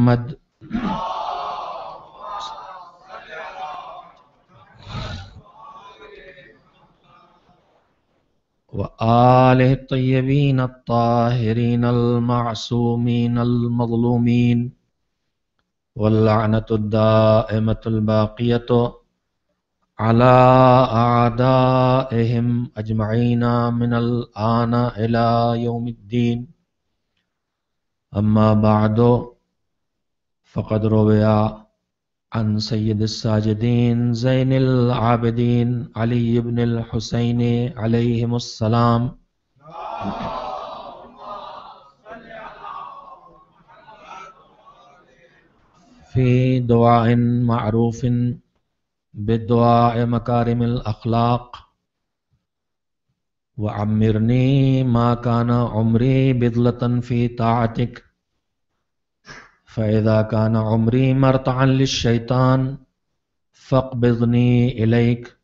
محمد وآلہ الطیبین الطاہرین المعصومین المظلومین واللعنۃ الدائمۃ الباقیۃ علی اعدائہم اجمعین من الآن الی یوم الدین. اما بعد فقد روی عن سید الساجدین زین العابدین علی بن الحسین علیہم السلام فی دعاء معروف بدعاء مکارم الاخلاق وعمرنی ما کان عمری بذلة فی طاعتک فإذا كان عمري مرتعا للشيطان فاقبضني إليك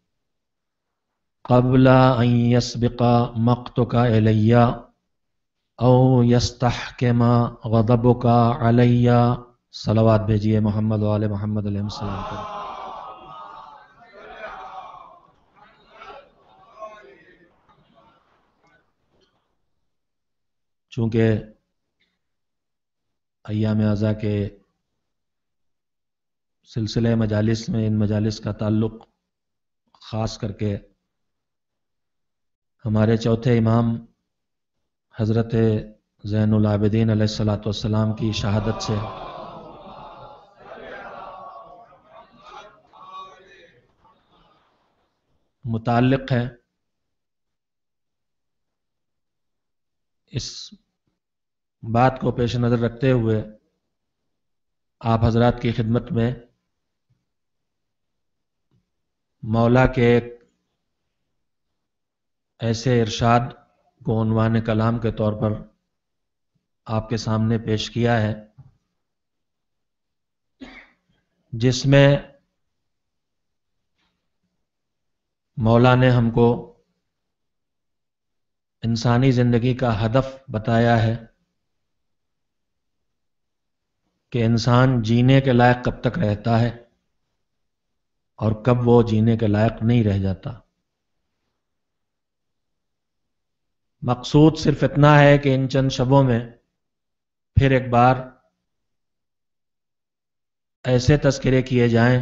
قبل أن يسبق مقتك إلي أو يستحكم غضبك علي. صلوات بھیجیے محمد و آل محمد علیہ السلام پر. چونکہ ایام اعزا کے سلسلے مجالس میں ان مجالس کا تعلق خاص کر کے ہمارے چوتھے امام حضرت زین العابدین علیہ الصلوۃ والسلام کی شہادت سے متعلق ہے. اس بات کو پیش نظر رکھتے ہوئے آپ حضرات کی خدمت میں مولا کے ایک ایسے ارشاد کو عنوان کلام کے طور پر آپ کے سامنے پیش کیا ہے جس میں مولا نے ہم کو انسانی زندگی کا ہدف بتایا ہے کہ انسان جینے کے لائق کب تک رہتا ہے اور کب وہ جینے کے لائق نہیں رہ جاتا. مقصود صرف اتنا ہے کہ ان چند شبوں میں پھر ایک بار ایسے تذکرے کیے جائیں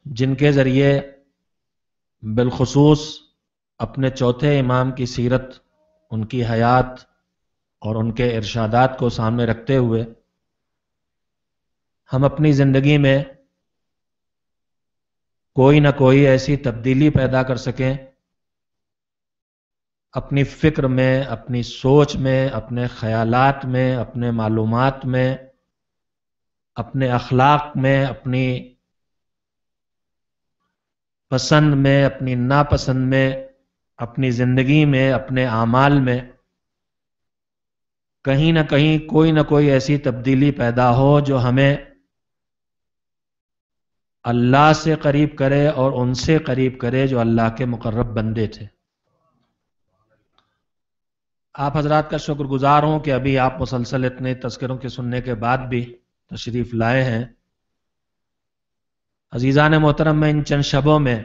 جن کے ذریعے بالخصوص اپنے چوتھے امام کی سیرت، ان کی حیات اور ان کے ارشادات کو سامنے رکھتے ہوئے ہم اپنی زندگی میں کوئی نہ کوئی ایسی تبدیلی پیدا کر سکیں اپنی فکر میں، اپنی سوچ میں، اپنے خیالات میں، اپنے معلومات میں، اپنے اخلاق میں، اپنی پسند میں، اپنی ناپسند میں، اپنی زندگی میں، اپنے اعمال میں کہیں نہ کہیں کوئی نہ کوئی ایسی تبدیلی پیدا ہو جو ہمیں اللہ سے قریب کرے اور ان سے قریب کرے جو اللہ کے مقرب بندے تھے. آپ حضرات کا شکر گزار ہوں کہ ابھی آپ مسلسل اتنے تذکروں کے سننے کے بعد بھی تشریف لائے ہیں. عزیزان محترم، میں ان چند شبوں میں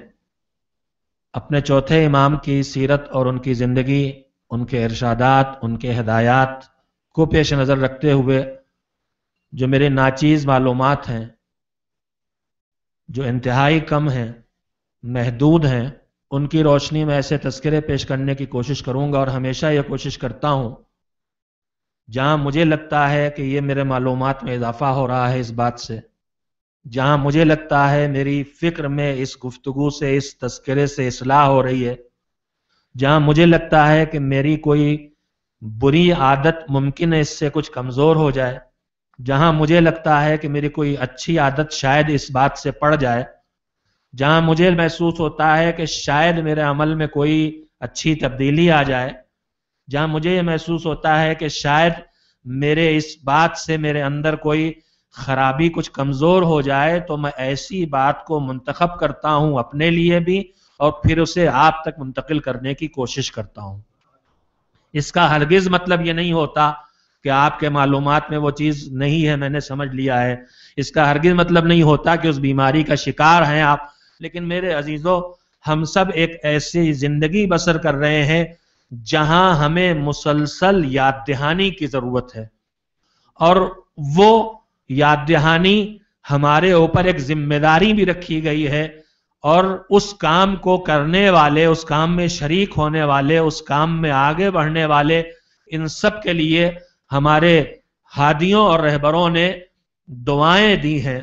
اپنے چوتھے امام کی سیرت اور ان کی زندگی، ان کے ارشادات، ان کے ہدایات کو پیش نظر رکھتے ہوئے جو میرے ناچیز معلومات ہیں، جو انتہائی کم ہیں، محدود ہیں، ان کی روشنی میں ایسے تذکرے پیش کرنے کی کوشش کروں گا. اور ہمیشہ یہ کوشش کرتا ہوں جہاں مجھے لگتا ہے کہ یہ میرے معلومات میں اضافہ ہو رہا ہے اس بات سے، جہاں مجھے لگتا ہے میری فکر میں اس گفتگو سے، اس تذکرے سے اصلاح ہو رہی ہے، جہاں مجھے لگتا ہے کہ میری کوئی بری عادت ممکن ہے اس سے کچھ کمزور ہو جائے، جہاں مجھے لگتا ہے کہ میری کوئی اچھی عادت شاید اس بات سے پڑ جائے، جہاں مجھے محسوس ہوتا ہے کہ شاید میرے عمل میں کوئی اچھی تبدیلی آ جائے، جہاں مجھے یہ محسوس ہوتا ہے کہ شاید میرے اس بات سے میرے اندر کوئی خرابی کچھ کمزور ہو جائے، تو میں ایسی بات کو منتخب کرتا ہوں اپنے لیے بھی اور پھر اسے آپ تک منتقل کرنے کی کوشش کرتا ہوں. اس کا ہرگز مطلب یہ نہیں ہوتا کہ آپ کے معلومات میں وہ چیز نہیں ہے، میں نے سمجھ لیا ہے، اس کا ہرگز مطلب نہیں ہوتا کہ اس بیماری کا شکار ہیں آپ. لیکن میرے عزیزو، ہم سب ایک ایسی زندگی بسر کر رہے ہیں جہاں ہمیں مسلسل یاد دہانی کی ضرورت ہے، اور وہ یاد دہانی ہمارے اوپر ایک ذمہ داری بھی رکھی گئی ہے، اور اس کام کو کرنے والے، اس کام میں شریک ہونے والے، اس کام میں آگے بڑھنے والے، ان سب کے لیے ہمارے ہادیوں اور رہبروں نے دعائیں دی ہیں.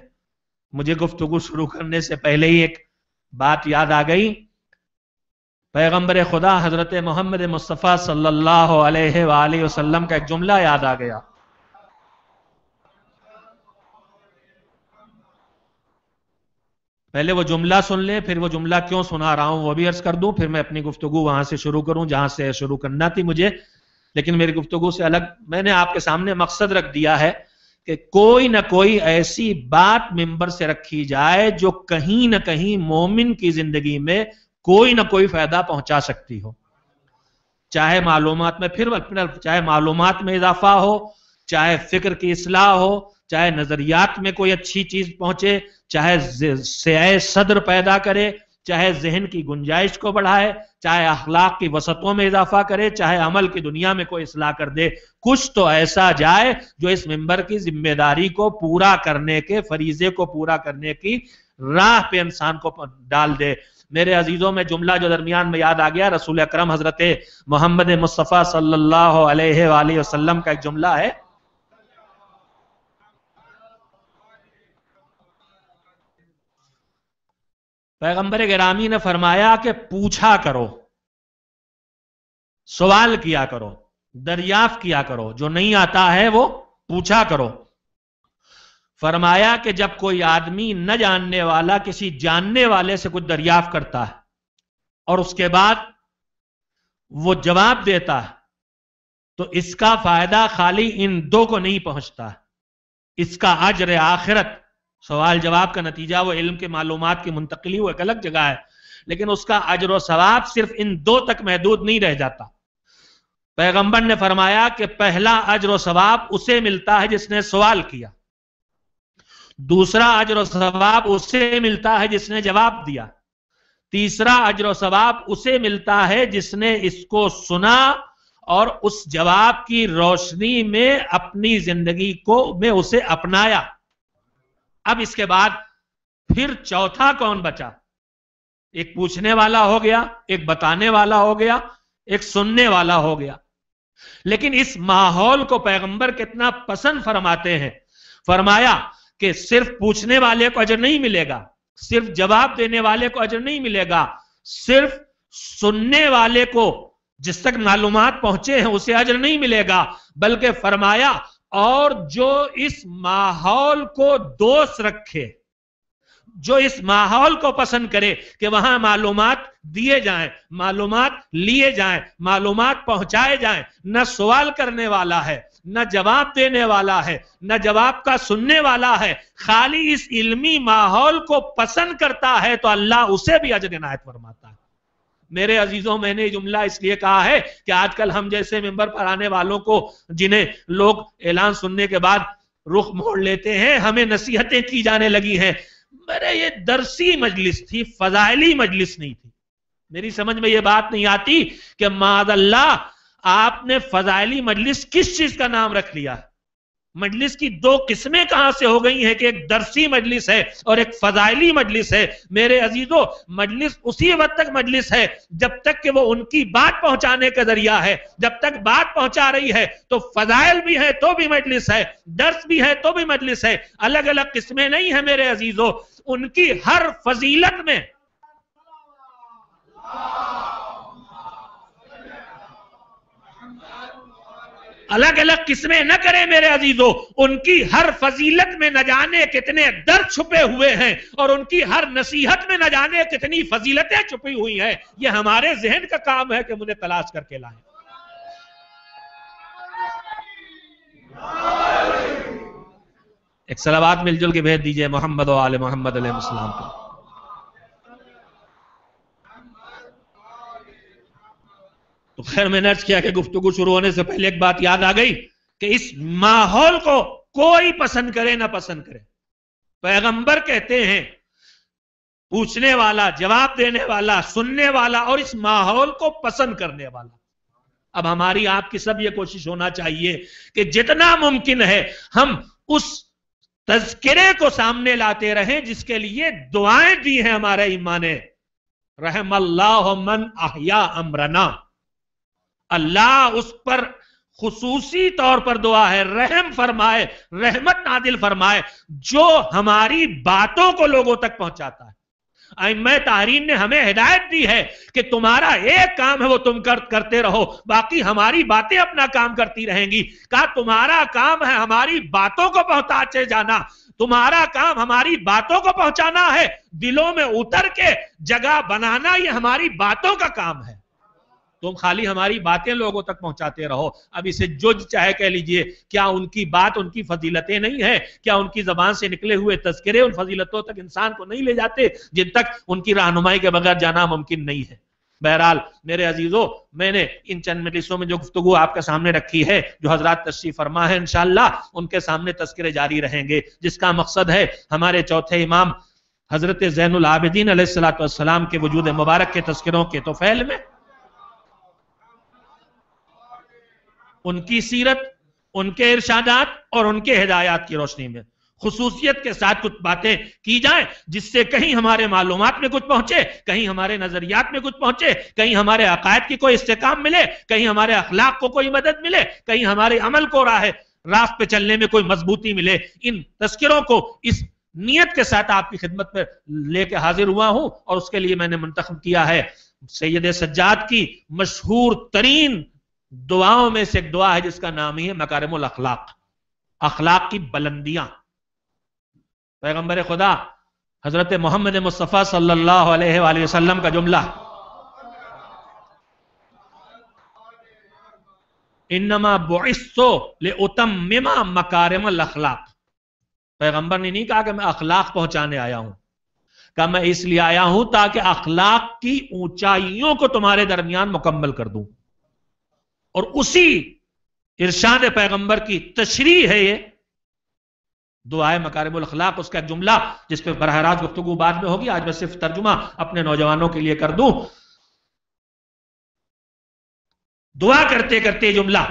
مجھے گفتگو شروع کرنے سے پہلے ہی ایک بات یاد آ گئی. پیغمبر خدا حضرت محمد مصطفیٰ صلی اللہ علیہ وآلہ وسلم کا ایک جملہ یاد آ گیا. پہلے وہ جملہ سن لیں، پھر وہ جملہ کیوں سنا رہا ہوں وہ بھی عرض کر دوں، پھر میں اپنی گفتگو وہاں سے شروع کروں جہاں سے شروع کرنا تھی مجھے. لیکن میری گفتگو سے الگ میں نے آپ کے سامنے مقصد رکھ دیا ہے کہ کوئی نہ کوئی ایسی بات ممبر سے رکھی جائے جو کہیں نہ کہیں مومن کی زندگی میں کوئی نہ کوئی فائدہ پہنچا سکتی ہو. چاہے معلومات میں چاہے معلومات میں اضافہ ہو، چاہے فکر کی اصلاح ہو، چاہے نظریات میں کوئی اچھی چیز پہنچے، چاہے سعی صدر پیدا کرے، چاہے ذہن کی گنجائش کو بڑھائے، چاہے اخلاق کی وسعتوں میں اضافہ کرے، چاہے عمل کی دنیا میں کوئی اصلاح کر دے. کچھ تو ایسا جائے جو اس ممبر کی ذمہ داری کو پورا کرنے کے، فریضے کو پورا کرنے کی راہ پہ انسان کو ڈال دے. میرے عزیزوں میں جملہ جو درمیان میں یاد آ گیا، رسول اکرم حضرت محمد مصطفیٰ صلی اللہ علیہ وآلہ وسلم کا ایک جملہ ہے. پیغمبر گرامی نے فرمایا کہ پوچھا کرو، سوال کیا کرو، دریافت کیا کرو، جو نہیں آتا ہے وہ پوچھا کرو. فرمایا کہ جب کوئی آدمی نہ جاننے والا کسی جاننے والے سے کچھ دریافت کرتا ہے اور اس کے بعد وہ جواب دیتا ہے تو اس کا فائدہ خالی ان دو کو نہیں پہنچتا، اس کا اجر آخرت، سوال جواب کا نتیجہ وہ علم کے معلومات کی منتقلی وہ ایک الگ جگہ ہے، لیکن اس کا اجر و ثواب صرف ان دو تک محدود نہیں رہ جاتا. پیغمبر نے فرمایا کہ پہلا اجر و ثواب اسے ملتا ہے جس نے سوال کیا، دوسرا اجر و ثواب اسے ملتا ہے جس نے جواب دیا، تیسرا اجر و ثواب اسے ملتا ہے جس نے اس کو سنا اور اس جواب کی روشنی میں اپنی زندگی میں اسے اپنایا. اب اس کے بعد پھر چوتھا کون بچا؟ ایک پوچھنے والا ہو گیا، ایک بتانے والا ہو گیا، ایک سننے والا ہو گیا. لیکن اس ماحول کو پیغمبر کتنا پسند فرماتے ہیں. فرمایا کہ صرف پوچھنے والے کو اجر نہیں ملے گا، صرف جواب دینے والے کو اجر نہیں ملے گا، صرف سننے والے کو جس تک معلومات پہنچے ہیں اسے اجر نہیں ملے گا، بلکہ فرمایا اور جو اس ماحول کو دوست رکھے، جو اس ماحول کو پسند کرے کہ وہاں معلومات دیے جائیں، معلومات لیے جائیں، معلومات پہنچائے جائیں، نہ سوال کرنے والا ہے، نہ جواب دینے والا ہے، نہ جواب کا سننے والا ہے، خالی اس علمی ماحول کو پسند کرتا ہے تو اللہ اسے بھی اجر عنایت فرماتا ہے. میرے عزیزوں، میں نے یہ جملہ اس لیے کہا ہے کہ آج کل ہم جیسے ممبر پر آنے والوں کو جنہیں لوگ اعلان سننے کے بعد رخ موڑ لیتے ہیں، ہمیں نصیحتیں کی جانے لگی ہیں. میرے یہ درسی مجلس تھی، فضائلی مجلس نہیں تھی. میری سمجھ میں یہ بات نہیں آتی کہ معاذ اللہ آپ نے فضائلی مجلس کس چیز کا نام رکھ لیا. مجلس کی دو قسمیں کہاں سے ہو گئی ہیں کہ ایک درسی مجلس ہے اور ایک فضائلی مجلس ہے. میرے عزیزو، مجلس اسی وقت تک مجلس ہے جب تک کہ وہ ان کی بات پہنچانے کا ذریعہ ہے. جب تک بات پہنچا رہی ہے تو فضائل بھی ہے تو بھی مجلس ہے، درس بھی ہے تو بھی مجلس ہے. الگ الگ قسمیں نہیں ہیں میرے عزیزو. ان کی ہر فضیلت میں الگ الگ قسمیں نہ کریں میرے عزیزو. ان کی ہر فضیلت میں نہ جانے کتنے درد چھپے ہوئے ہیں اور ان کی ہر نصیحت میں نہ جانے کتنی فضیلتیں چھپی ہوئی ہیں. یہ ہمارے ذہن کا کام ہے کہ انہیں تلاش کر کے لائیں. ایک صلوات مل جل کے بھیج دیجئے محمد و آل محمد علیہ السلام پر. تو خیر، میں نے عرض کیا کہ گفتگو شروع ہونے سے پہلے ایک بات یاد آ گئی کہ اس ماحول کو کوئی پسند کرے نہ پسند کرے، پیغمبر کہتے ہیں پوچھنے والا، جواب دینے والا، سننے والا اور اس ماحول کو پسند کرنے والا۔ اب ہماری آپ کی سب یہ کوشش ہونا چاہیے کہ جتنا ممکن ہے ہم اس تذکرے کو سامنے لاتے رہیں جس کے لیے دعائیں دی ہیں ہمارے ایمان نے، رحم اللہ من احیا امرنا، اللہ اس پر خصوصی طور پر دعا ہے، رحم فرمائے، رحمت نازل فرمائے جو ہماری باتوں کو لوگوں تک پہنچاتا ہے۔ ائمہ تحریر نے ہمیں ہدایت دی ہے کہ تمہارا ایک کام ہے وہ تم کرتے رہو، باقی ہماری باتیں اپنا کام کرتی رہیں گی۔ کہا تمہارا کام ہے ہماری باتوں کو پہنچاتے جانا، تمہارا کام ہماری باتوں کو پہنچانا ہے، دلوں میں اتر کے جگہ بنانا یہ ہماری باتوں کا کام ہے۔ تم خالی ہماری باتیں لوگوں تک پہنچاتے رہو۔ اب اسے جو چاہے کہہ لیجئے، کیا ان کی بات ان کی فضیلتیں نہیں ہیں؟ کیا ان کی زبان سے نکلے ہوئے تذکرے ان فضیلتوں تک انسان کو نہیں لے جاتے جن تک ان کی رہنمائی کے بغیر جانا ممکن نہیں ہے؟ بہرحال میرے عزیزوں، میں نے ان چند مجلسوں میں جو گفتگو آپ کے سامنے رکھی ہے، جو حضرات تشریف فرما ہے، انشاءاللہ ان کے سامنے تذکرے جاری رہیں گے، جس کا مقصد ہے ہمارے چوتھے امام حضرت زین العابدین علیہ السلام کے وجود مبارک کے تذکروں کے طفیل میں ان کی سیرت، ان کے ارشادات اور ان کے ہدایات کی روشنی میں خصوصیت کے ساتھ کچھ باتیں کی جائیں جس سے کہیں ہمارے معلومات میں کچھ پہنچے، کہیں ہمارے نظریات میں کچھ پہنچے، کہیں ہمارے عقائد کی کوئی استحکام ملے، کہیں ہمارے اخلاق کو کوئی مدد ملے، کہیں ہمارے عمل کو راست پہ چلنے میں کوئی مضبوطی ملے۔ ان تذکروں کو اس نیت کے ساتھ آپ کی خدمت میں لے کے حاضر ہوا ہوں، اور اس کے لیے میں نے منتخب کیا ہے سید سجاد کی مشہور ترین دعاؤں میں سے ایک دعا ہے جس کا نام ہی ہے مکارم الاخلاق، اخلاق کی بلندیاں۔ پیغمبر خدا حضرت محمد مصطفیٰ صلی اللہ علیہ وآلہ وسلم کا جملہ، انما بعثت لاتمم مکارم الاخلاق۔ پیغمبر نے نہیں کہا کہ میں اخلاق پہنچانے آیا ہوں، کہا میں اس لیے آیا ہوں تاکہ اخلاق کی اونچائیوں کو تمہارے درمیان مکمل کر دوں۔ اور اسی ارشاد پیغمبر کی تشریح ہے یہ دعائے مکارم الاخلاق، اس کا ایک جملہ جس پہ براہ راست گفتگو بعد میں ہوگی، آج میں صرف ترجمہ اپنے نوجوانوں کے لیے کر دوں۔ دعا کرتے کرتے جملہ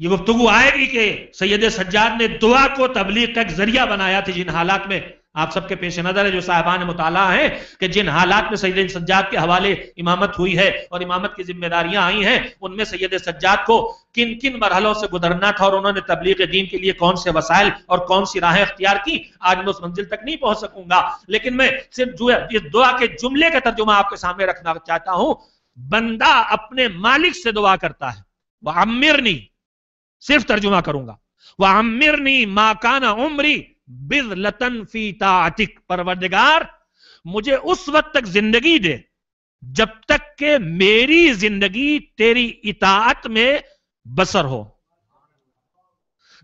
یہ گفتگو آئے گی کہ سید سجاد نے دعا کو تبلیغ کا ایک ذریعہ بنایا تھا جن حالات میں آپ سب کے پیش نظر ہے، جو صاحبان مطالعہ ہیں، کہ جن حالات میں سید سجاد کے حوالے امامت ہوئی ہے اور امامت کی ذمہ داریاں آئی ہیں، ان میں سید سجاد کو کن کن مرحلوں سے گزرنا تھا اور انہوں نے تبلیغ دین کے لیے کون سے وسائل اور کون سی راہیں اختیار کی۔ آج میں اس منزل تک نہیں پہنچ سکوں گا، لیکن میں صرف جو اس دعا کے جملے کا ترجمہ آپ کے سامنے رکھنا چاہتا ہوں۔ بندہ اپنے مالک سے دعا کرتا ہے، وَعَمِّرْنِي، صرف ترجمہ کروں گا، وَعَمِّرْنِي مَا كَانَ عُمْرِي بِذْلَةً فِي طَاعَتِكَ، پروردگار مجھے اس وقت تک زندگی دے جب تک کہ میری زندگی تیری اطاعت میں بسر ہو،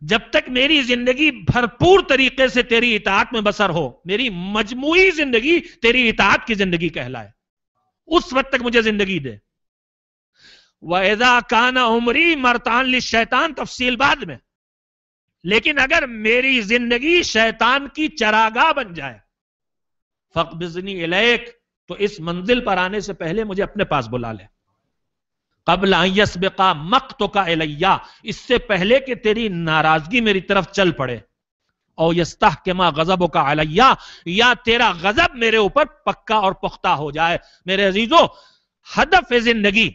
جب تک میری زندگی بھرپور طریقے سے تیری اطاعت میں بسر ہو، میری مجموعی زندگی تیری اطاعت کی زندگی کہلائے، اس وقت تک مجھے زندگی دے۔ وَإِذَا كَانَ عُمْرِي مَرْتَعًا لِلشَّيْطَانِ، تفصیل بعد میں، لیکن اگر میری زندگی شیطان کی چراگاہ بن جائے، فَاقْبِضْنِي إِلَيْكَ، تو اس منزل پر آنے سے پہلے مجھے اپنے پاس بلا لے، قبل ان يسبق مقتك الیہ، اس سے پہلے کہ تیری ناراضگی میری طرف چل پڑے، او یستحکم غضبک علیہ، یا تیرا غضب میرے اوپر پکا اور پختہ ہو جائے۔ میرے عزیزو، ہدف زندگی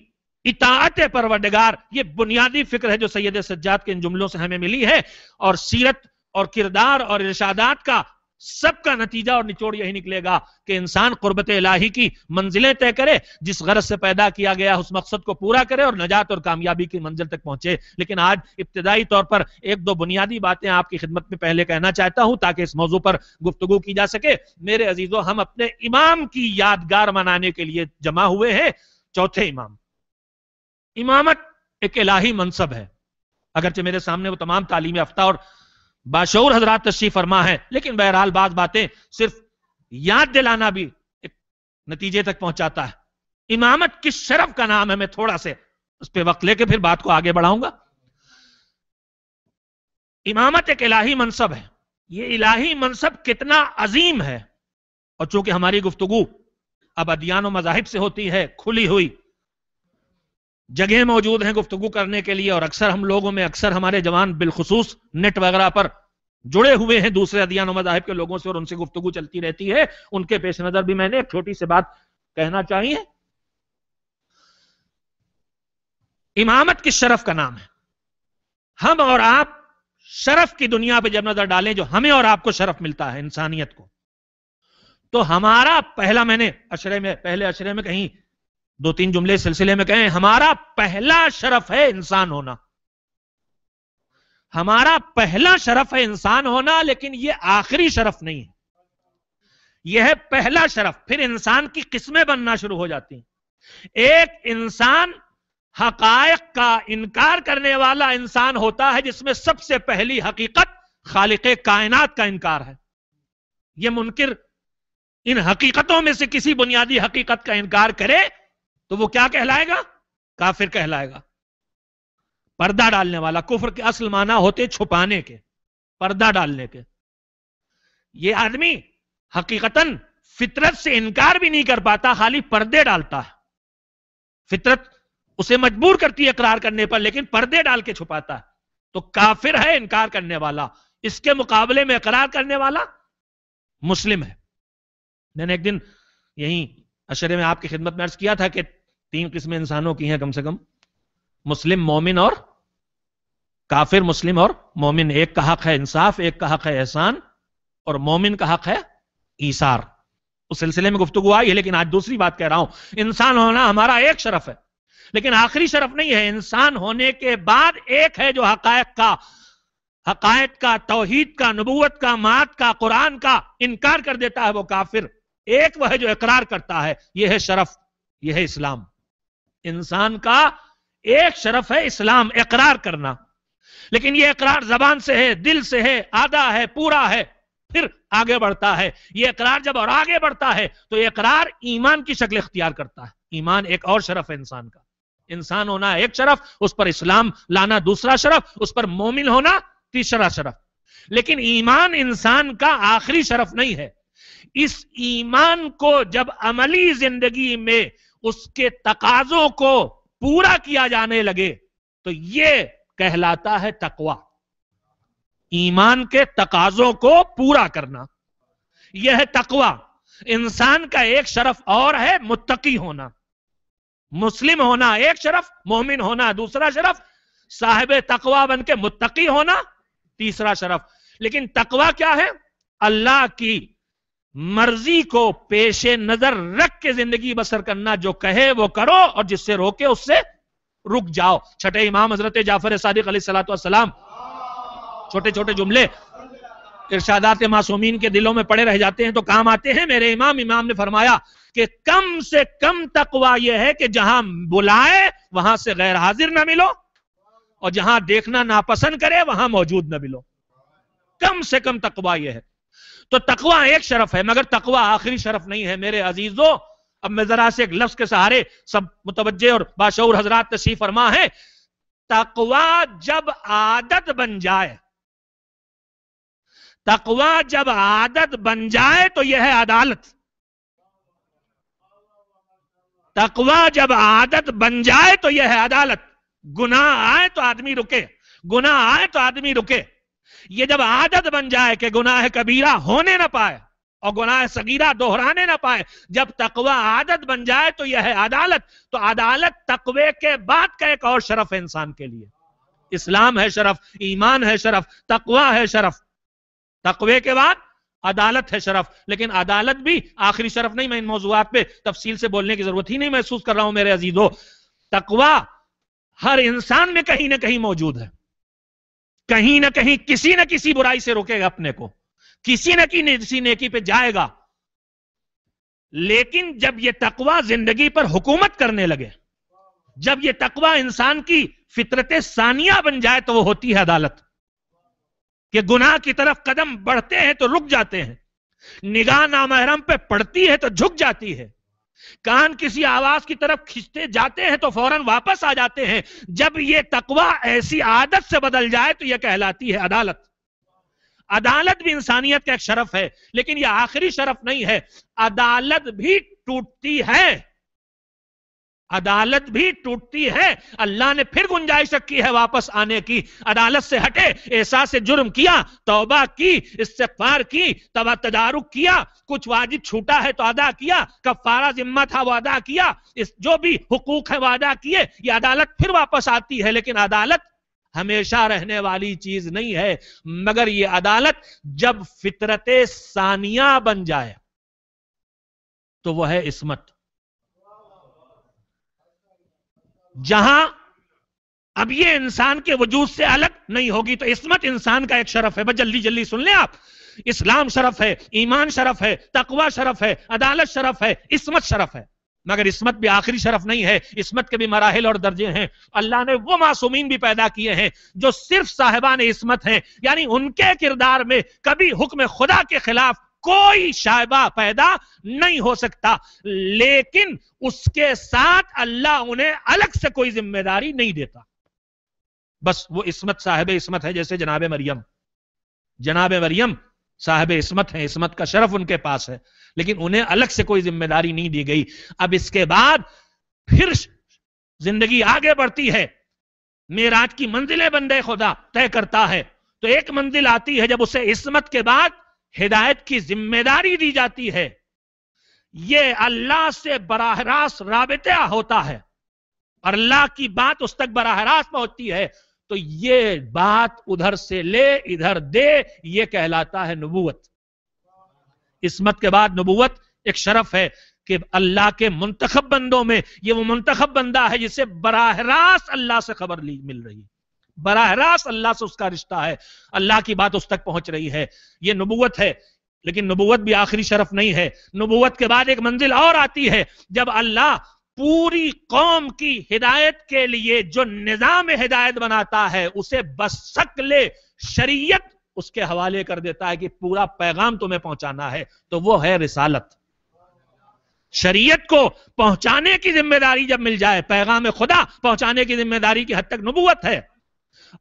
اطاعت پروردگار، یہ بنیادی فکر ہے جو سید سجاد کے ان جملوں سے ہمیں ملی ہے، اور سیرت اور کردار اور ارشادات کا سب کا نتیجہ اور نچوڑ یہی نکلے گا کہ انسان قربت الہی کی منزلیں طے کرے، جس غرض سے پیدا کیا گیا اس مقصد کو پورا کرے اور نجات اور کامیابی کی منزل تک پہنچے۔ لیکن آج ابتدائی طور پر ایک دو بنیادی باتیں آپ کی خدمت میں پہلے کہنا چاہتا ہوں تاکہ اس موضوع پر گفتگو کی جا سکے۔ میرے عزیزو، ہم اپنے امام کی یادگار منانے کے لیے جمع ہوئے ہیں، چوتھے امام۔ امامت ایک الہی منصب ہے، اگرچہ میرے سامنے وہ تمام تعلیم یافتہ اور باشعور حضرات تشریف فرما ہے، لیکن بہرحال بعض باتیں صرف یاد دلانا بھی ایک نتیجے تک پہنچاتا ہے۔ امامت کس شرف کا نام ہے، میں تھوڑا سے اس پہ وقت لے کے پھر بات کو آگے بڑھاؤں گا۔ امامت ایک الہی منصب ہے. یہ الہی منصب کتنا عظیم ہے، اور چونکہ ہماری گفتگو اب ادیان و مذاہب سے ہوتی ہے، کھلی ہوئی جگہ موجود ہیں گفتگو کرنے کے لیے، اور اکثر ہم لوگوں میں اکثر ہمارے جوان بالخصوص نیٹ وغیرہ پر جڑے ہوئے ہیں دوسرے ادیان و مذاہب کے لوگوں سے، اور ان سے گفتگو چلتی رہتی ہے. ان کے پیش نظر بھی میں نے ایک چھوٹی سی بات کہنا چاہیے. امامت کس شرف کا نام ہے؟ ہم اور آپ شرف کی دنیا پہ جب نظر ڈالیں، جو ہمیں اور آپ کو شرف ملتا ہے انسانیت کو، تو ہمارا پہلا، میں نے پہلے اشرے میں کہیں 2-3 جملے سلسلے میں کہیں، ہمارا پہلا شرف ہے انسان ہونا. ہمارا پہلا شرف ہے انسان ہونا، لیکن یہ آخری شرف نہیں ہے، یہ ہے پہلا شرف. پھر انسان کی قسمیں بننا شروع ہو جاتی ہیں. ایک انسان حقائق کا انکار کرنے والا انسان ہوتا ہے، جس میں سب سے پہلی حقیقت خالق کائنات کا انکار ہے. یہ منکر ان حقیقتوں میں سے کسی بنیادی حقیقت کا انکار کرے تو وہ کیا کہلائے گا؟ کافر کہلائے گا. پردہ ڈالنے والا. کفر کے اصل معنی ہوتے چھپانے کے، پردہ ڈالنے کے. یہ آدمی حقیقتاً فطرت سے انکار بھی نہیں کر پاتا، خالی پردے ڈالتا ہے. فطرت اسے مجبور کرتی ہے اقرار کرنے پر، لیکن پردے ڈال کے چھپاتا ہے. تو کافر ہے انکار کرنے والا. اس کے مقابلے میں اقرار کرنے والا مسلم ہے. میں نے ایک دن یہیں اشرے میں آپ کی خدمت میں عرض کیا تھا کہ 3 قسمیں انسانوں کی ہیں کم سے کم: مسلم، مومن اور کافر. مسلم اور مومن، ایک کا حق ہے انصاف، ایک کا حق ہے احسان، اور مومن کا حق ہے ایثار. اس سلسلے میں گفتگو آئی ہے، لیکن آج دوسری بات کہہ رہا ہوں. انسان ہونا ہمارا ایک شرف ہے، لیکن آخری شرف نہیں ہے. انسان ہونے کے بعد ایک ہے جو حقائق کا، توحید کا، نبوت کا، معاد کا، قرآن کا انکار کر دیتا ہے، وہ کافر. ایک وہ ہے جو اقرار کرتا ہے، یہ ہے شرف، یہ ہے اسلام. انسان کا ایک شرف ہے اسلام، اقرار کرنا. لیکن یہ اقرار زبان سے ہے، دل سے ہے، آدھا ہے، پورا ہے، پھر آگے بڑھتا ہے. یہ اقرار جب اور آگے بڑھتا ہے تو یہ اقرار ایمان کی شکل اختیار کرتا ہے. ایمان ایک اور شرف ہے انسان کا. انسان ہونا ایک شرف، اس پر اسلام لانا دوسرا شرف، اس پر مومن ہونا تیسرا شرف. لیکن ایمان انسان کا آخری شرف نہیں ہے. اس ایمان کو جب عملی زندگی میں اس کے تقاضوں کو پورا کیا جانے لگے تو یہ کہلاتا ہے تقویٰ. ایمان کے تقاضوں کو پورا کرنا، یہ ہے تقویٰ. انسان کا ایک شرف اور ہے متقی ہونا. مسلم ہونا ایک شرف، مومن ہونا دوسرا شرف، صاحب تقویٰ بن کے متقی ہونا تیسرا شرف. لیکن تقویٰ کیا ہے؟ اللہ کی مرضی کو پیش نظر رکھ کے زندگی بسر کرنا. جو کہے وہ کرو، اور جس سے روکے اس سے رک جاؤ. چھٹے امام حضرت جعفر صادق علیہ الصلوۃ والسلام، چھوٹے چھوٹے جملے ارشادات معصومین کے دلوں میں پڑے رہ جاتے ہیں تو کام آتے ہیں. میرے امام نے فرمایا کہ کم سے کم تقویٰ یہ ہے کہ جہاں بلائے وہاں سے غیر حاضر نہ ملو، اور جہاں دیکھنا ناپسند کرے وہاں موجود نہ ملو. کم سے کم تقویٰ یہ ہے. تو تقویٰ ایک شرف ہے، مگر تقویٰ آخری شرف نہیں ہے میرے عزیزو. اب میں ذرا سے ایک لفظ کے سہارے، سب متوجہ اور باشعور حضرات تشریف فرما ہے. تقویٰ جب عادت بن جائے، تقویٰ جب عادت بن جائے تو یہ ہے عدالت. تقویٰ جب عادت بن جائے تو یہ ہے عدالت. گناہ آئے تو آدمی رکے، گناہ آئے تو آدمی رکے. یہ جب عادت بن جائے کہ گناہ کبیرہ ہونے نہ پائے اور گناہ صغیرہ دہرانے نہ پائے، جب تقویٰ عادت بن جائے تو یہ ہے عدالت. تو عدالت تقوی کے بعد کا ایک اور شرف ہے انسان کے لیے. اسلام ہے شرف، ایمان ہے شرف، تقویٰ ہے شرف. تقوی کے بعد عدالت ہے شرف. لیکن عدالت بھی آخری شرف نہیں. میں ان موضوعات پہ تفصیل سے بولنے کی ضرورت ہی نہیں محسوس کر رہا ہوں میرے عزیزو. تقویٰ ہر انسان میں کہیں نہ کہیں موجود ہے. کہیں نہ کہیں کسی نہ کسی برائی سے روکے گا اپنے کو، کسی نہ کسی نیکی پہ جائے گا. لیکن جب یہ تقویٰ زندگی پر حکومت کرنے لگے، جب یہ تقویٰ انسان کی فطرت ثانیہ بن جائے تو وہ ہوتی ہے عدالت. کہ گناہ کی طرف قدم بڑھتے ہیں تو رک جاتے ہیں، نگاہ نامحرم پہ پڑتی ہے تو جھک جاتی ہے، کان کسی آواز کی طرف کھینچتے جاتے ہیں تو فوراً واپس آ جاتے ہیں. جب یہ تقوی ایسی عادت سے بدل جائے تو یہ کہلاتی ہے عدالت. عدالت بھی انسانیت کا ایک شرف ہے، لیکن یہ آخری شرف نہیں ہے. عدالت بھی ٹوٹتی ہے، عدالت بھی ٹوٹتی ہے. اللہ نے پھر گنجائش رکھی ہے واپس آنے کی. عدالت سے ہٹے، احساس جرم کیا، توبہ کی، استغفار کی، تدارک کیا، کچھ واجب چھوٹا ہے تو ادا کیا، کفارہ ذمہ تھا وہ ادا کیا، جو بھی حقوق ہے وہ ادا کیے، یہ عدالت پھر واپس آتی ہے. لیکن عدالت ہمیشہ رہنے والی چیز نہیں ہے، مگر یہ عدالت جب فطرت ثانیہ بن جائے تو وہ ہے عصمت. جہاں اب یہ انسان کے وجود سے الگ نہیں ہوگی تو عصمت انسان کا ایک شرف ہے. بس جلدی جلدی سن لیں آپ. اسلام شرف ہے، ایمان شرف ہے، تقوی شرف ہے، عدالت شرف ہے، عصمت شرف ہے. مگر عصمت بھی آخری شرف نہیں ہے، عصمت کے بھی مراحل اور درجے ہیں. اللہ نے وہ معصومین بھی پیدا کیے ہیں جو صرف صاحبان عصمت ہیں، یعنی ان کے کردار میں کبھی حکم خدا کے خلاف کوئی شائبہ پیدا نہیں ہو سکتا، لیکن اس کے ساتھ اللہ انہیں الگ سے کوئی ذمہ داری نہیں دیتا. بس وہ عصمت صاحب عصمت ہے. جیسے جناب مریم صاحب عصمت ہیں، عصمت کا شرف ان کے پاس ہے، لیکن انہیں الگ سے کوئی ذمہ داری نہیں دی گئی. اب اس کے بعد پھر زندگی آگے بڑھتی ہے. معراج کی منزلیں بندے خدا طے کرتا ہے تو ایک منزل آتی ہے جب اسے عصمت کے بعد ہدایت کی ذمہ داری دی جاتی ہے. یہ اللہ سے براہ راست رابطہ ہوتا ہے اور اللہ کی بات اس تک براہ راست پہنچتی ہے، تو یہ بات ادھر سے لے ادھر دے، یہ کہلاتا ہے نبوت. عصمت کے بعد نبوت ایک شرف ہے کہ اللہ کے منتخب بندوں میں یہ وہ منتخب بندہ ہے جسے براہ راست اللہ سے خبر مل رہی ہے، براہ راست اللہ سے اس کا رشتہ ہے، اللہ کی بات اس تک پہنچ رہی ہے. یہ نبوت ہے. لیکن نبوت بھی آخری شرف نہیں ہے. نبوت کے بعد ایک منزل اور آتی ہے جب اللہ پوری قوم کی ہدایت کے لیے جو نظام ہدایت بناتا ہے اسے بشکل شریعت اس کے حوالے کر دیتا ہے کہ پورا پیغام تمہیں پہنچانا ہے، تو وہ ہے رسالت. شریعت کو پہنچانے کی ذمہ داری جب مل جائے، پیغام خدا پہنچانے کی ذمہ داری کی حد تک نبوت ہے.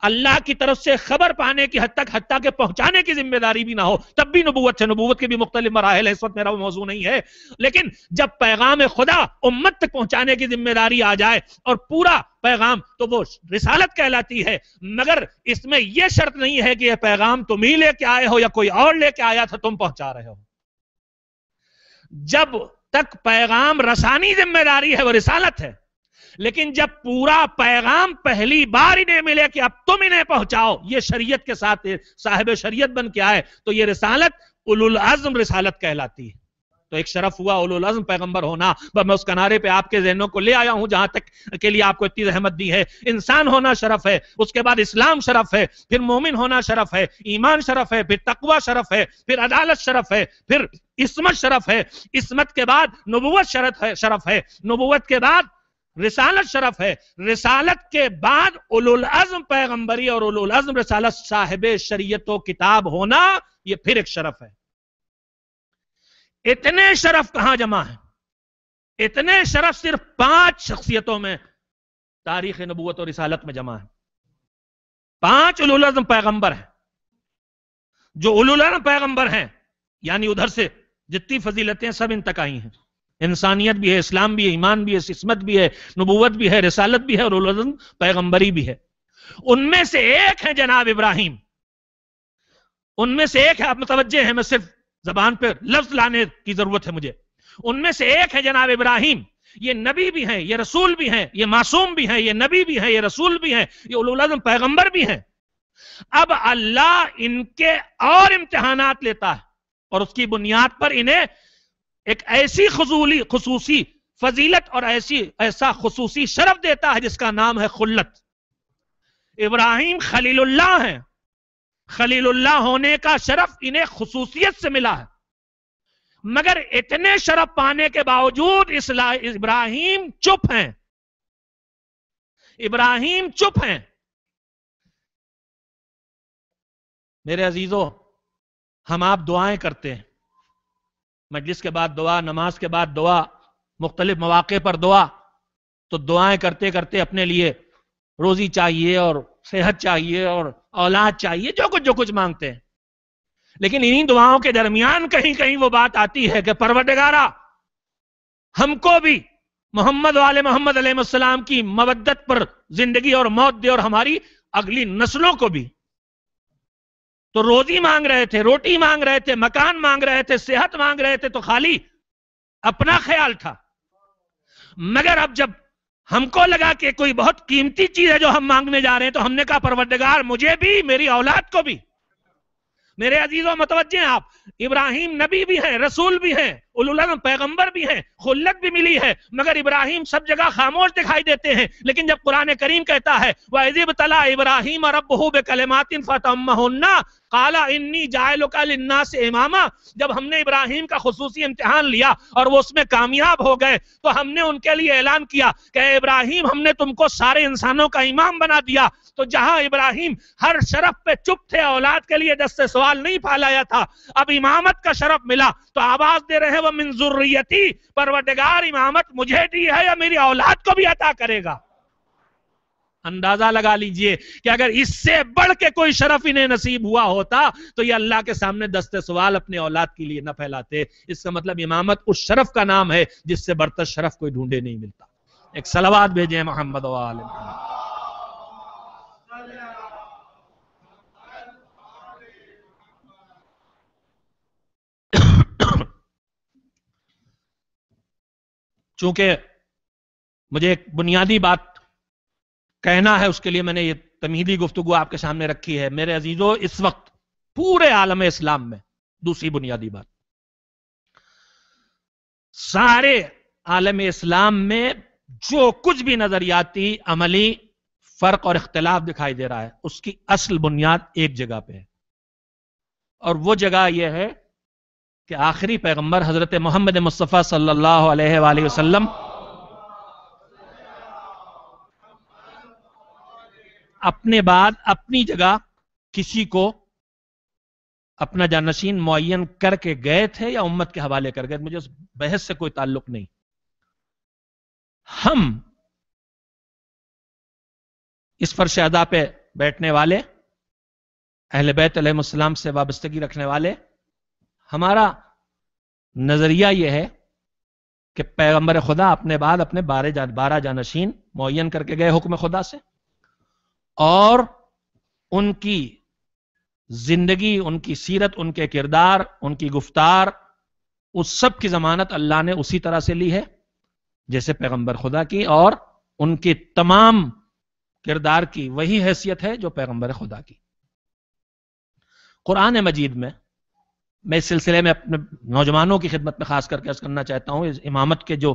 اللہ کی طرف سے خبر پانے کی حد تک، حتیٰ کہ پہنچانے کی ذمہ داری بھی نہ ہو، تب بھی نبوت ہے. نبوت کے بھی مختلف مراحل ہیں، اس وقت میرا وہ موضوع نہیں ہے. لیکن جب پیغام خدا امت تک پہنچانے کی ذمہ داری آ جائے اور پورا پیغام، تو وہ رسالت کہلاتی ہے. مگر اس میں یہ شرط نہیں ہے کہ یہ پیغام تم ہی لے کے آئے ہو یا کوئی اور لے کے آیا تھا تم پہنچا رہے ہو. جب تک پیغام رسانی ذمہ داری ہے وہ رسالت ہے، لیکن جب پورا پیغام پہلی بار انہیں ملے کہ اب تم انہیں پہنچاؤ، یہ شریعت کے ساتھ صاحب شریعت بن کے آئے، تو یہ رسالت اولو العزم رسالت کہلاتی ہے. تو ایک شرف ہوا اولو العزم پیغمبر ہونا. میں اس کنارے پہ آپ کے ذہنوں کو لے آیا ہوں جہاں تک کے لیے آپ کو اتنی رحمت دی ہے. انسان ہونا شرف ہے، اس کے بعد اسلام شرف ہے، پھر مومن ہونا شرف ہے، ایمان شرف ہے، پھر تقوی شرف ہے، پھر عدالت شرف ہے، پھر عصمت شرف ہے. عصمت کے بعد نبوت شرف ہے، نبوت کے بعد رسالت شرف ہے، رسالت کے بعد اولو العزم پیغمبری اور اولو العزم رسالت صاحب شریعت و کتاب ہونا، یہ پھر ایک شرف ہے. اتنے شرف کہاں جمع ہیں؟ اتنے شرف صرف 5 شخصیتوں میں تاریخ نبوت اور رسالت میں جمع ہے. 5 اولو العزم پیغمبر ہیں. جو اولو العزم پیغمبر ہیں یعنی ادھر سے جتنی فضیلتیں سب ان تک آئی ہیں. انسانیت بھی ہے، اسلام بھی ہے، ایمان بھی ہے، عصمت بھی ہے، نبوت بھی ہے، رسالت بھی ہے اور اولو العزم پیغمبری بھی ہے. ان میں سے ایک ہے جناب ابراہیم. ان میں سے ایک ہے، آپ متوجہ ہیں، میں صرف زبان پہ لفظ لانے کی ضرورت ہے مجھے. ان میں سے ایک ہے جناب ابراہیم. یہ نبی بھی ہیں، یہ رسول بھی ہیں، یہ معصوم بھی ہیں، یہ نبی بھی ہیں، یہ رسول بھی ہیں، یہ اولو العزم پیغمبر بھی ہیں. اب اللہ ان کے اور امتحانات لیتا ہے اور اس کی بنیاد پر انہیں ایک ایسی خصوصی فضیلت اور ایسا خصوصی شرف دیتا ہے جس کا نام ہے خلت. ابراہیم خلیل اللہ ہیں. خلیل اللہ ہونے کا شرف انہیں خصوصیت سے ملا ہے، مگر اتنے شرف پانے کے باوجود ابراہیم چپ ہیں. ابراہیم چپ ہیں. میرے عزیزو، ہم آپ دعائیں کرتے ہیں، مجلس کے بعد دعا، نماز کے بعد دعا، مختلف مواقع پر دعا، تو دعائیں کرتے کرتے اپنے لیے روزی چاہیے اور صحت چاہیے اور اولاد چاہیے، جو کچھ مانگتے ہیں. لیکن انہی دعاؤں کے درمیان کہیں کہیں وہ بات آتی ہے کہ پروردگارا ہم کو بھی محمد والے محمد علیہ السلام کی مودت پر زندگی اور موت دے، اور ہماری اگلی نسلوں کو بھی. تو روزی مانگ رہے تھے، روٹی مانگ رہے تھے، مکان مانگ رہے تھے، صحت مانگ رہے تھے، تو خالی اپنا خیال تھا. مگر اب جب ہم کو لگا کہ کوئی بہت قیمتی چیز ہے جو ہم مانگنے جا رہے ہیں، تو ہم نے کہا پروردگار مجھے بھی، میری اولاد کو بھی. میرے عزیزوں متوجہ ہیں آپ، ابراہیم نبی بھی ہیں، رسول بھی ہیں، اولو العزم پیغمبر بھی ہیں، خلت بھی ملی ہے، مگر ابراہیم سب جگہ خاموش دکھائی دیتے ہیں. لیکن جب قرآن کریم کہتا ہے وَإِذِ ابْتَلَىٰ إِبْرَاهِيمَ رَبُّهُ بِكَلِمَاتٍ فَأَتَمَّهُنَّ قَالَ إِنِّي جَاعِلُكَ لِلنَّاسِ إِمَامًا، جب ہم نے ابراہیم کا خصوصی امتحان لیا اور وہ اس میں کامیاب ہو گئے، تو ہم نے ان کے لیے اعلان کیا کہ اے ابراہیم ہم نے تم کو سارے انسانوں کا امام بنا دیا. تو جہاں ابراہیم ہر شرف پہ چپ تھے، اولاد کے لیے دست سوال نہیں پھیلایا تھا، اب امامت کا شرف ملا تو آواز دے رہے ہیں وہ من ذریتی، پروردگار امامت مجھے دی ہے یا میری اولاد کو بھی عطا کرے گا. اندازہ لگا لیجئے کہ اگر اس سے بڑھ کے کوئی شرف انہیں نصیب ہوا ہوتا تو یہ اللہ کے سامنے دست سوال اپنے اولاد کے لیے نہ پھیلاتے. اس کا مطلب امامت اس شرف کا نام ہے جس سے برتر شرف کوئی ڈھونڈے نہیں ملتا. ایک صلوات بھیجیں محمد و آل محمد. چونکہ مجھے ایک بنیادی بات کہنا ہے، اس کے لیے میں نے یہ تمہیدی گفتگو آپ کے سامنے رکھی ہے. میرے عزیزو، اس وقت پورے عالم اسلام میں دوسری بنیادی بات، سارے عالم اسلام میں جو کچھ بھی نظریاتی عملی فرق اور اختلاف دکھائی دے رہا ہے، اس کی اصل بنیاد ایک جگہ پہ ہے، اور وہ جگہ یہ ہے کہ آخری پیغمبر حضرت محمد مصطفیٰ صلی اللہ علیہ وآلہ وسلم اپنے بعد اپنی جگہ کسی کو اپنا جانشین معین کر کے گئے تھے یا امت کے حوالے کر گئے. مجھے اس بحث سے کوئی تعلق نہیں. ہم اس فرش ادا پہ بیٹھنے والے، اہل بیت علیہ السلام سے وابستگی رکھنے والے، ہمارا نظریہ یہ ہے کہ پیغمبر خدا اپنے بعد اپنے 12 جانشین معین کر کے گئے حکم خدا سے، اور ان کی زندگی، ان کی سیرت، ان کے کردار، ان کی گفتار، اس سب کی ضمانت اللہ نے اسی طرح سے لی ہے جیسے پیغمبر خدا کی، اور ان کی تمام کردار کی وہی حیثیت ہے جو پیغمبر خدا کی. قرآن مجید میں اس سلسلے میں اپنے نوجوانوں کی خدمت میں خاص کر کے عرض کرنا چاہتا ہوں، اس امامت کے جو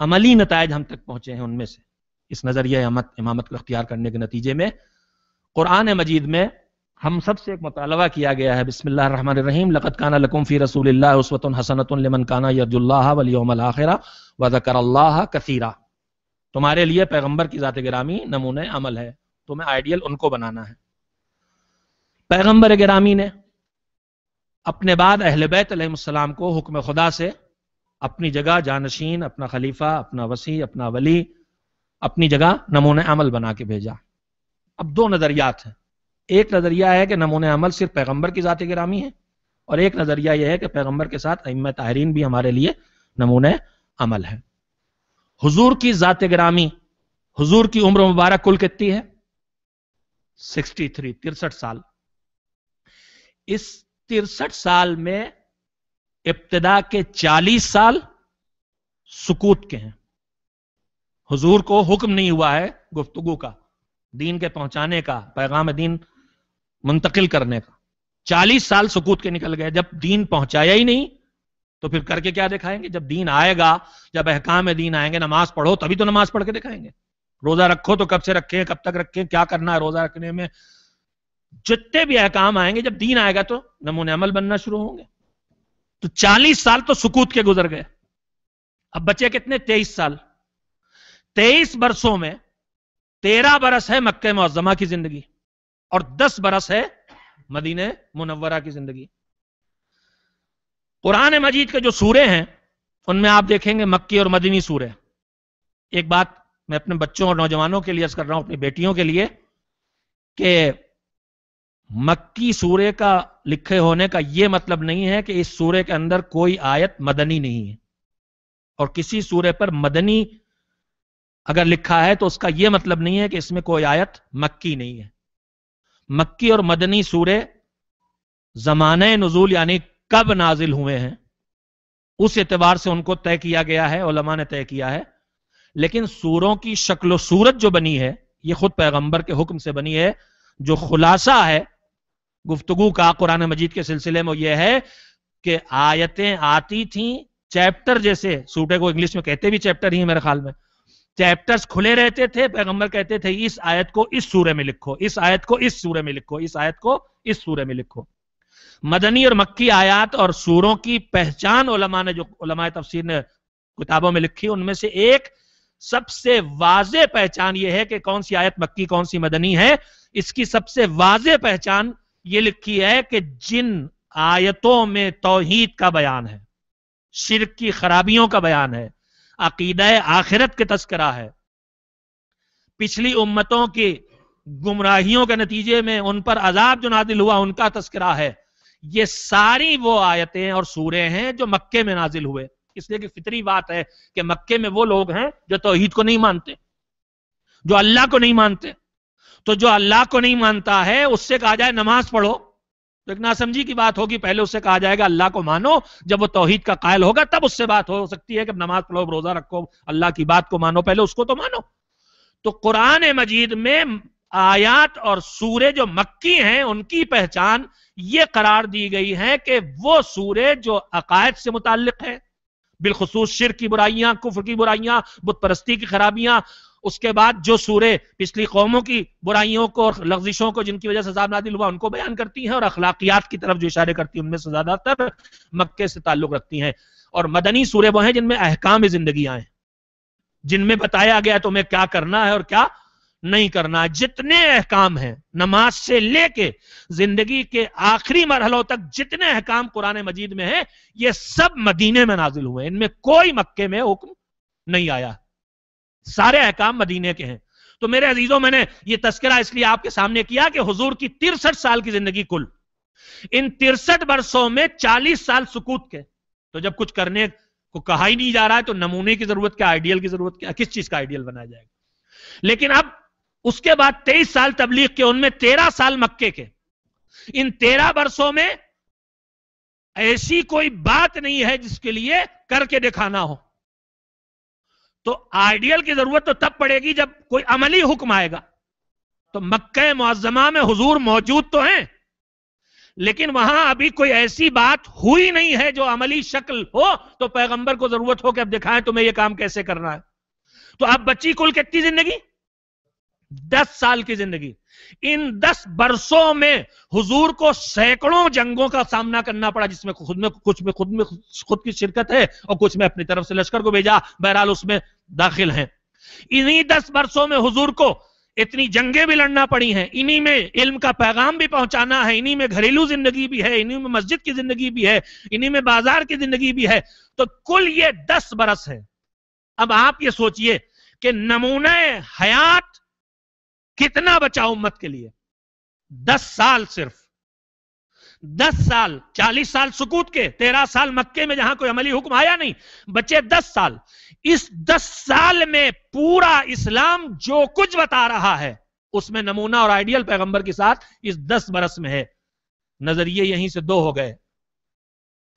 عملی نتائج ہم تک پہنچے ہیں ان میں سے، اس نظریہ امامت کو اختیار کرنے کے نتیجے میں قرآن مجید میں ہم سب سے ایک مطالبہ کیا گیا ہے. بسم اللہ الرحمن الرحیم. لقد کان لکم فی رسول اللہ اسوۃ حسنۃ لمن کان یرجو اللہ والیوم الآخر وذکر اللہ کثیرا. تمہارے لیے پیغمبر کی ذات گرامی نمونہ عمل ہے، تمہیں آئیڈیل ان کو بنانا ہے. پیغمبر گرامی نے اپنے بعد اہل بیت علیہ السلام کو حکم خدا سے اپنی جگہ جانشین، اپنا خلیفہ، اپنا وصی، اپنا ولی، اپنی جگہ نمونہ عمل بنا کے بھیجا. اب دو نظریات ہیں. ایک نظریہ ہے کہ نمونہ عمل صرف پیغمبر کی ذات گرامی ہے، اور ایک نظریہ یہ ہے کہ پیغمبر کے ساتھ ائمہ طاہرین بھی ہمارے لیے نمونہ عمل ہے. حضور کی ذات گرامی، حضور کی عمر مبارک کل کتنی ہے؟ 63 سال. اس 63 سال میں ابتدا کے 40 سال سکوت کے ہیں. حضور کو حکم نہیں ہوا ہے گفتگو کا، دین کے پہنچانے کا، پیغام دین منتقل کرنے کا. 40 سال سکوت کے نکل گئے. جب دین پہنچایا ہی نہیں تو پھر کر کے کیا دکھائیں گے؟ جب دین آئے گا، جب احکام دین آئیں گے، نماز پڑھو تبھی تو نماز پڑھ کے دکھائیں گے. روزہ رکھو تو کب سے رکھیں، کب تک رکھیں، کیا کرنا ہے روزہ رکھنے میں، جتنے بھی احکام آئیں گے، جب دین آئے گا تو نمونہ عمل بننا شروع ہوں گے. تو 40 سال تو سکوت کے گزر گئے. اب بچے کتنے؟ 23 سال. 23 برسوں میں 13 برس ہے مکہ معظمہ کی زندگی اور 10 برس ہے مدینہ منورہ کی زندگی. قرآن مجید کے جو سورے ہیں ان میں آپ دیکھیں گے مکی اور مدنی سورے. ایک بات میں اپنے بچوں اور نوجوانوں کے لیے عرض کر رہا ہوں، اپنی بیٹیوں کے لیے، کہ مکی سورے کا لکھے ہونے کا یہ مطلب نہیں ہے کہ اس سورے کے اندر کوئی آیت مدنی نہیں ہے، اور کسی سورے پر مدنی اگر لکھا ہے تو اس کا یہ مطلب نہیں ہے کہ اس میں کوئی آیت مکی نہیں ہے. مکی اور مدنی سورے زمانہ نزول یعنی کب نازل ہوئے ہیں اس اعتبار سے ان کو طے کیا گیا ہے، علماء نے طے کیا ہے. لیکن سوروں کی شکل و صورت جو بنی ہے یہ خود پیغمبر کے حکم سے بنی ہے. جو خلاصہ ہے گفتگو کا قرآن مجید کے سلسلے میں یہ ہے کہ آیتیں آتی تھیں چیپٹر جیسے، سوٹے کو انگلش میں کہتے بھی چیپٹر ہی ہیں میرے خیال میں، چیپٹرز کھلے رہتے تھے، پیغمبر کہتے تھے اس آیت کو اس سورے میں لکھو، اس آیت کو اس سورے میں لکھو، اس آیت کو اس سورے میں لکھو. مدنی اور مکی آیات اور سوروں کی پہچان علماء نے، جو علماء تفسیر نے کتابوں میں لکھی، ان میں سے ایک سب سے واضح پہچان یہ ہے کہ کون سی آیت مکی کون سی مدنی ہے. اس کی سب سے واضح پہچان یہ لکھی ہے کہ جن آیتوں میں توحید کا بیان ہے، شرک کی خرابیوں کا بیان ہے، عقیدہ آخرت کے تذکرہ ہے، پچھلی امتوں کی گمراہیوں کے نتیجے میں ان پر عذاب جو نازل ہوا ان کا تذکرہ ہے، یہ ساری وہ آیتیں اور سورے ہیں جو مکے میں نازل ہوئے. اس لیے کہ فطری بات ہے کہ مکے میں وہ لوگ ہیں جو توحید کو نہیں مانتے، جو اللہ کو نہیں مانتے. تو جو اللہ کو نہیں مانتا ہے اس سے کہا جائے نماز پڑھو تو ایک ناسمجھی کی بات ہوگی. پہلے اس سے کہا جائے گا اللہ کو مانو، جب وہ توحید کا قائل ہوگا تب اس سے بات ہو سکتی ہے کہ نماز پڑھو، روزہ رکھو، اللہ کی بات کو مانو، پہلے اس کو تو مانو. تو قرآن مجید میں آیات اور سورے جو مکی ہیں ان کی پہچان یہ قرار دی گئی ہے کہ وہ سورے جو عقائد سے متعلق ہیں، بالخصوص شرک کی برائیاں، کفر کی برائیاں، بت پرستی کی خرابیاں، اس کے بعد جو سورے پچھلی قوموں کی برائیوں کو اور لغزشوں کو جن کی وجہ سے عذاب نازل ہوا ان کو بیان کرتی ہیں، اور اخلاقیات کی طرف جو اشارے کرتی ہیں ان میں سے زیادہ تر مکے سے تعلق رکھتی ہیں. اور مدنی سورے وہ ہیں جن میں احکام زندگی آئے، جن میں بتایا گیا تمہیں کیا کرنا ہے اور کیا نہیں کرنا ہے. جتنے احکام ہیں نماز سے لے کے زندگی کے آخری مرحلوں تک جتنے احکام قرآن مجید میں ہیں یہ سب مدینے میں نازل ہوئے ہیں، ان میں کوئی مکے میں حکم نہیں آیا، سارے احکام مدینے کے ہیں. تو میرے عزیزوں میں نے یہ تذکرہ اس لیے آپ کے سامنے کیا کہ حضور کی 63 سال کی زندگی، کل ان 63 برسوں میں 40 سال سکوت کے. تو جب کچھ کرنے کو کہا ہی نہیں جا رہا ہے تو نمونے کی ضرورت کیا، آئیڈیل کی ضرورت کیا، کس چیز کا آئیڈیل بنایا جائے گا. لیکن اب اس کے بعد 23 سال تبلیغ کے، ان میں 13 سال مکے کے. ان 13 برسوں میں ایسی کوئی بات نہیں ہے جس کے لیے کر کے دکھانا ہو. تو آئیڈیل کی ضرورت تو تب پڑے گی جب کوئی عملی حکم آئے گا. تو مکہ معظمہ میں حضور موجود تو ہیں لیکن وہاں ابھی کوئی ایسی بات ہوئی نہیں ہے جو عملی شکل ہو تو پیغمبر کو ضرورت ہو کہ اب دکھائیں تمہیں یہ کام کیسے کرنا ہے. تو اب بچی کل کتنی زندگی؟ 10 سال کی زندگی. ان 10 برسوں میں حضور کو سینکڑوں جنگوں کا سامنا کرنا پڑا، جس میں خود کی شرکت ہے اور کچھ میں اپنی طرف سے لشکر کو بھیجا، بہرحال اس میں داخل ہیں. انہی 10 برسوں میں حضور کو اتنی جنگیں بھی لڑنا پڑی ہیں، انہی میں علم کا پیغام بھی پہنچانا ہے، انہی میں گھریلو زندگی بھی ہے، انہی میں مسجد کی زندگی بھی ہے، انہی میں بازار کی زندگی بھی ہے. تو کل یہ 10 برس ہے. اب آپ یہ سوچئے کہ نمونہ حیات کتنا بچا امت کے لیے؟ 10 سال، صرف 10 سال. 40 سال سکوت کے، 13 سال مکے میں جہاں کوئی عملی حکم آیا نہیں، بچے 10 سال. اس 10 سال میں پورا اسلام جو کچھ بتا رہا ہے اس میں نمونہ اور آئیڈیل پیغمبر کے ساتھ اس 10 برس میں ہے. نظریے یہیں سے 2 ہو گئے.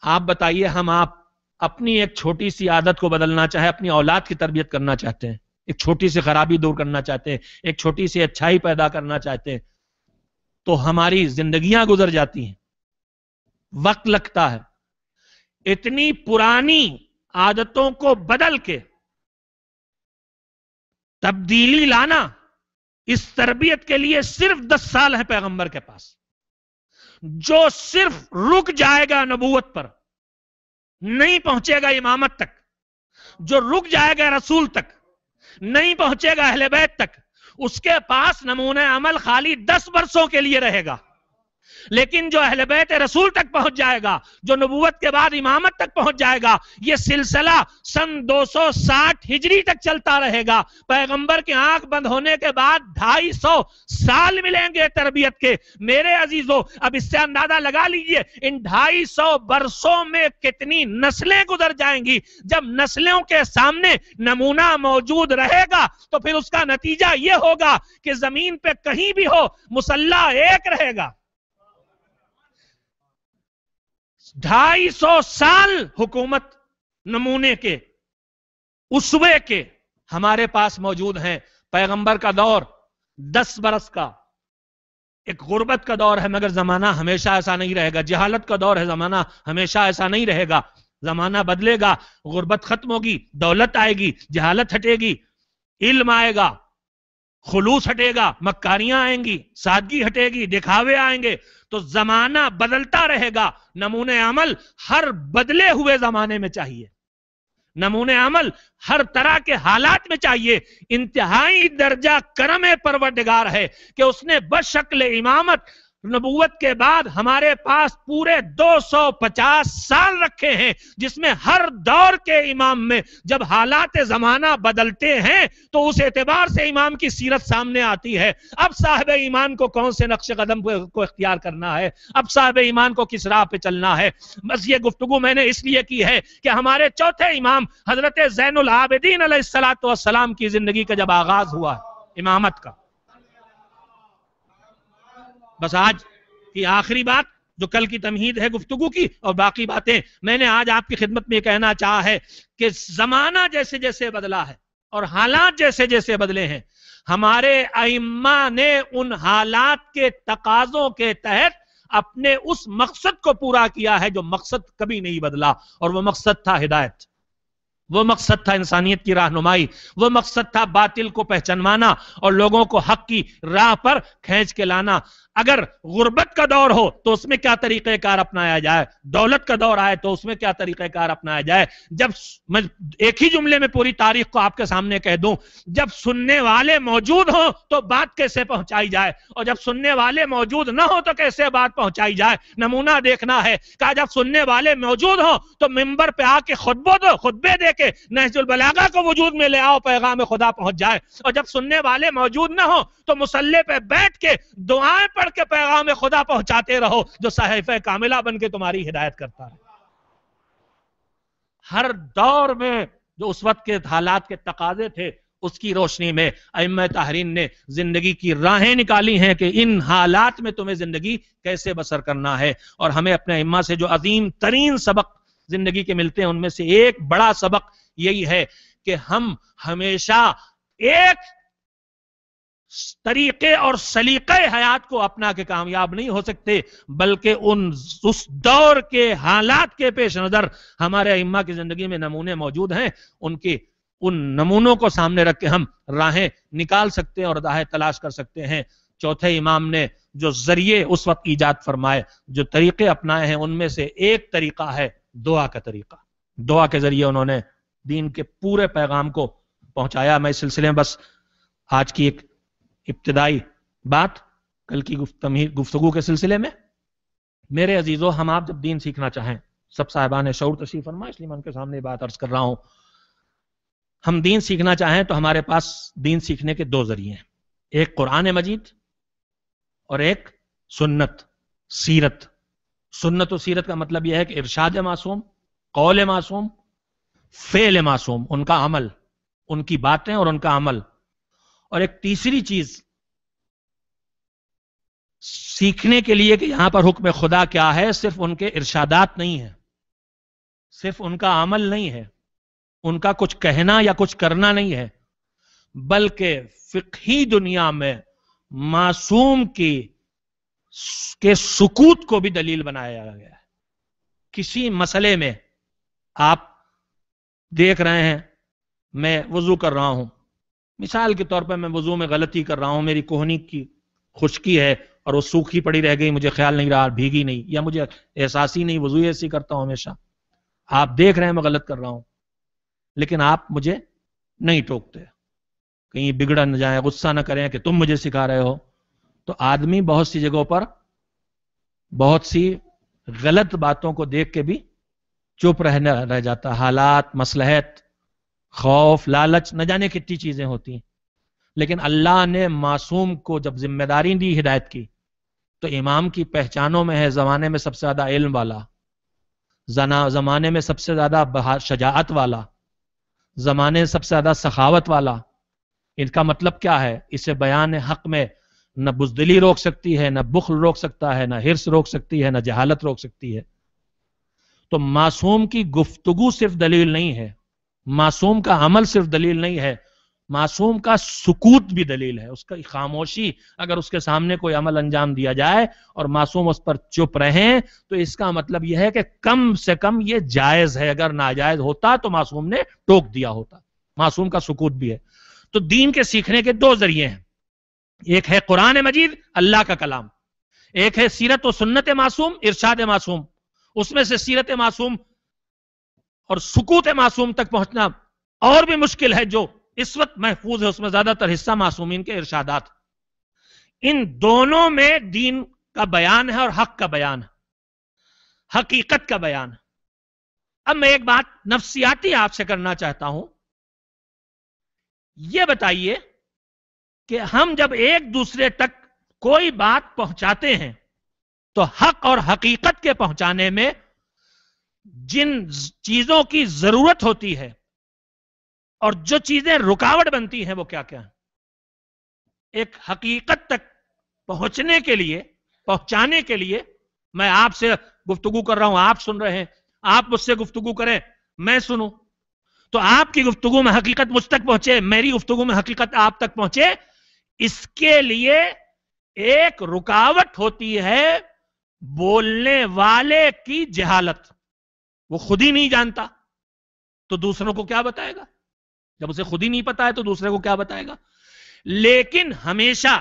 آپ بتائیے، ہم آپ اپنی ایک چھوٹی سی عادت کو بدلنا چاہے، اپنی اولاد کی تربیت کرنا چاہتے ہیں، ایک چھوٹی سی خرابی دور کرنا چاہتے ہیں، ایک چھوٹی سی اچھائی پیدا کرنا چاہتے ہیں، تو ہماری زندگیاں گزر جاتی ہیں، وقت لگتا ہے. اتنی پرانی عادتوں کو بدل کے تبدیلی لانا، اس تربیت کے لیے صرف 10 سال ہے پیغمبر کے پاس. جو صرف رک جائے گا نبوت پر، نہیں پہنچے گا امامت تک، جو رک جائے گا رسول تک، نہیں پہنچے گا اہل بیت تک، اس کے پاس نمونہ عمل خالی 10 برسوں کے لیے رہے گا. لیکن جو اہل بیت رسول تک پہنچ جائے گا، جو نبوت کے بعد امامت تک پہنچ جائے گا، یہ سلسلہ سن 260 ہجری تک چلتا رہے گا۔ پیغمبر کی آنکھ بند ہونے کے بعد 250 سال ملیں گے تربیت کے۔ میرے عزیزو، اب اس سے اندازہ لگا لیجئے ان 250 برسوں میں کتنی نسلیں گزر جائیں گی۔ جب نسلوں کے سامنے نمونہ موجود رہے گا تو پھر اس کا نتیجہ یہ ہوگا کہ زمین پہ کہیں بھی ہو مسلح ایک رہے گا۔ 250 سال حکومت نمونے کے، اسوے کے ہمارے پاس موجود ہیں۔ پیغمبر کا دور 10 برس کا ایک غربت کا دور ہے، مگر زمانہ ہمیشہ ایسا نہیں رہے گا۔ جہالت کا دور ہے، زمانہ ہمیشہ ایسا نہیں رہے گا۔ زمانہ بدلے گا، غربت ختم ہوگی، دولت آئے گی، جہالت ہٹے گی، علم آئے گا، خلوص ہٹے گا، مکاریاں آئیں گی، سادگی ہٹے گی، دکھاوے آئیں گے۔ تو زمانہ بدلتا رہے گا، نمونے عمل ہر بدلے ہوئے زمانے میں چاہیے، نمونے عمل ہر طرح کے حالات میں چاہیے۔ انتہائی درجہ کرم پروردگار ہے کہ اس نے بشکل امامت نبوت کے بعد ہمارے پاس پورے 250 سال رکھے ہیں، جس میں ہر دور کے امام میں جب حالات زمانہ بدلتے ہیں تو اس اعتبار سے امام کی سیرت سامنے آتی ہے۔ اب صاحب ایمان کو کون سے نقش قدم کو اختیار کرنا ہے، اب صاحب ایمان کو کس راہ پہ چلنا ہے۔ بس یہ گفتگو میں نے اس لیے کی ہے کہ ہمارے چوتھے امام حضرت زین العابدین علیہ السلام کی زندگی کا جب آغاز ہوا امامت کا، بس آج کی آخری بات جو کل کی تمہید ہے گفتگو کی، اور باقی باتیں میں نے آج آپ کی خدمت میں کہنا چاہا ہے کہ زمانہ جیسے جیسے بدلا ہے اور حالات جیسے جیسے بدلے ہیں، ہمارے ائمہ نے ان حالات کے تقاضوں کے تحت اپنے اس مقصد کو پورا کیا ہے جو مقصد کبھی نہیں بدلا، اور وہ مقصد تھا ہدایت، وہ مقصد تھا انسانیت کی رہنمائی، وہ مقصد تھا باطل کو پہچانوانا اور لوگوں کو حق کی راہ پر کھینچ کے لانا۔ اگر غربت کا دور ہو تو اس میں کیا طریقہ کار اپنایا جائے، دولت کا دور آئے تو اس میں کیا طریقہ کار اپنایا جائے۔ جب میں ایک ہی جملے میں پوری تاریخ کو آپ کے سامنے کہہ دوں، جب سننے والے موجود ہوں تو بات کیسے پہنچائی جائے، اور جب سننے والے موجود نہ ہو تو کیسے بات پہنچائی جائے۔ نمونہ دیکھنا ہے، کہا جب سننے والے موجود ہوں تو ممبر پہ آ کے خطبے دے کے نہج البلاغہ کو وجود میں لے آؤ، پیغام خدا پہنچ جائے۔ اور جب سننے والے موجود نہ ہو تو مصلی پہ بیٹھ کے دعائیں پڑھ کے پیغام خدا پہنچاتے رہو، جو صحیفہ کاملہ بن کے تمہاری ہدایت کرتا ہے۔ ہر دور میں جو اس وقت کے حالات کے تقاضے تھے، اس کی روشنی میں ائمہ طاہرین نے زندگی کی راہیں نکالی ہیں کہ ان حالات میں تمہیں زندگی کیسے بسر کرنا ہے۔ اور ہمیں اپنے ائمہ سے جو عظیم ترین سبق زندگی کے ملتے ہیں، ان میں سے ایک بڑا سبق یہی ہے کہ ہم ہمیشہ ایک طریقے اور سلیقے حیات کو اپنا کے کامیاب نہیں ہو سکتے، بلکہ اس دور کے حالات کے پیش نظر ہمارے ائمہ کی زندگی میں نمونے موجود ہیں، ان نمونوں کو سامنے رکھ کے ہم راہیں نکال سکتے ہیں اور راہیں تلاش کر سکتے ہیں۔ چوتھے امام نے جو ذریعے اس وقت ایجاد فرمائے، جو طریقے اپنائے ہیں، ان میں سے ایک طریقہ ہے دعا کا طریقہ۔ دعا کے ذریعے انہوں نے دین کے پورے پیغام کو پہنچایا۔ میں اس سلسلے میں بس آج کی ایک ابتدائی بات کل کی گفتگو کے سلسلے میں، میرے عزیزو، ہم آپ جب دین سیکھنا چاہیں، سب صاحبان شعور تشریف فرما، اس لیے میں ان کے سامنے بات عرض کر رہا ہوں، ہم دین سیکھنا چاہیں تو ہمارے پاس دین سیکھنے کے دو ذریعے ہیں، ایک قرآن مجید اور ایک سنت، سیرت۔ سنت و سیرت کا مطلب یہ ہے کہ ارشاد معصوم، قول معصوم، فعل معصوم، ان کا عمل، ان کی باتیں اور ان کا عمل۔ اور ایک تیسری چیز سیکھنے کے لیے کہ یہاں پر حکم خدا کیا ہے، صرف ان کے ارشادات نہیں ہیں، صرف ان کا عمل نہیں ہے، ان کا کچھ کہنا یا کچھ کرنا نہیں ہے، بلکہ فقہی دنیا میں معصوم کے سکوت کو بھی دلیل بنایا گیا ہے۔ کسی مسئلے میں آپ دیکھ رہے ہیں، میں وضو کر رہا ہوں، مثال کے طور پر میں وضو میں غلطی کر رہا ہوں، میری کوہنی کی خشکی ہے اور وہ سوکھی پڑی رہ گئی، مجھے خیال نہیں رہا، بھیگی نہیں، یا مجھے احساس ہی نہیں، وضو ایسی کرتا ہوں ہمیشہ، آپ دیکھ رہے ہیں میں غلط کر رہا ہوں، لیکن آپ مجھے نہیں ٹوکتے، کہیں بگڑ نہ جائیں، غصہ نہ کریں کہ تم مجھے سکھا رہے ہو۔ تو آدمی بہت سی جگہوں پر بہت سی غلط باتوں کو دیکھ کے بھی چپ رہ جاتا. حالات، مصلحت، خوف، لالچ، نہ جانے کتنی چیزیں ہوتی ہیں. لیکن اللہ نے معصوم کو جب ذمہ داری دی ہدایت کی تو امام کی پہچانوں میں ہے زمانے میں سب سے زیادہ علم والا، زمانے میں سب سے زیادہ شجاعت والا، زمانے میں سب سے زیادہ سخاوت والا. ان کا مطلب کیا ہے؟ اسے بیان حق میں نہ بزدلی روک سکتی ہے، نہ بخل روک سکتا ہے، نہ حرص روک سکتی ہے، نہ جہالت روک سکتی ہے. تو معصوم کی گفتگو صرف دلیل نہیں ہے، معصوم کا عمل صرف دلیل نہیں ہے، معصوم کا سکوت بھی دلیل ہے. اس کا خاموشی، اگر اس کے سامنے کوئی عمل انجام دیا جائے اور معصوم اس پر چپ رہیں تو اس کا مطلب یہ ہے کہ کم سے کم یہ جائز ہے. اگر ناجائز ہوتا تو معصوم نے ٹوک دیا ہوتا. معصوم کا سکوت بھی ہے. تو دین کے سیکھنے کے دو ذریعے ہیں. ایک ہے قرآن مجید، اللہ کا کلام. ایک ہے سیرت و سنت معصوم، ارشاد معصوم. اس میں سے سیرت معصوم اور سکوت معصوم تک پہنچنا اور بھی مشکل ہے. جو اس وقت محفوظ ہے اس میں زیادہ تر حصہ معصومین کے ارشادات. ان دونوں میں دین کا بیان ہے اور حق کا بیان ہے، حقیقت کا بیان ہے. اب میں ایک بات نفسیاتی آپ سے کرنا چاہتا ہوں. یہ بتائیے کہ ہم جب ایک دوسرے تک کوئی بات پہنچاتے ہیں تو حق اور حقیقت کے پہنچانے میں جن چیزوں کی ضرورت ہوتی ہے اور جو چیزیں رکاوٹ بنتی ہیں وہ کیا کیا ہیں؟ ایک حقیقت تک پہنچنے کے لیے، پہنچانے کے لیے میں آپ سے گفتگو کر رہا ہوں، آپ سن رہے ہیں، آپ مجھ سے گفتگو کریں، میں سنوں. تو آپ کی گفتگو میں حقیقت مجھ تک پہنچے، میری گفتگو میں حقیقت آپ تک پہنچے، اس کے لیے ایک رکاوٹ ہوتی ہے بولنے والے کی جہالت. وہ خود ہی نہیں جانتا تو دوسروں کو کیا بتائے گا؟ جب اسے خود ہی نہیں پتا ہے تو دوسرے کو کیا بتائے گا؟ لیکن ہمیشہ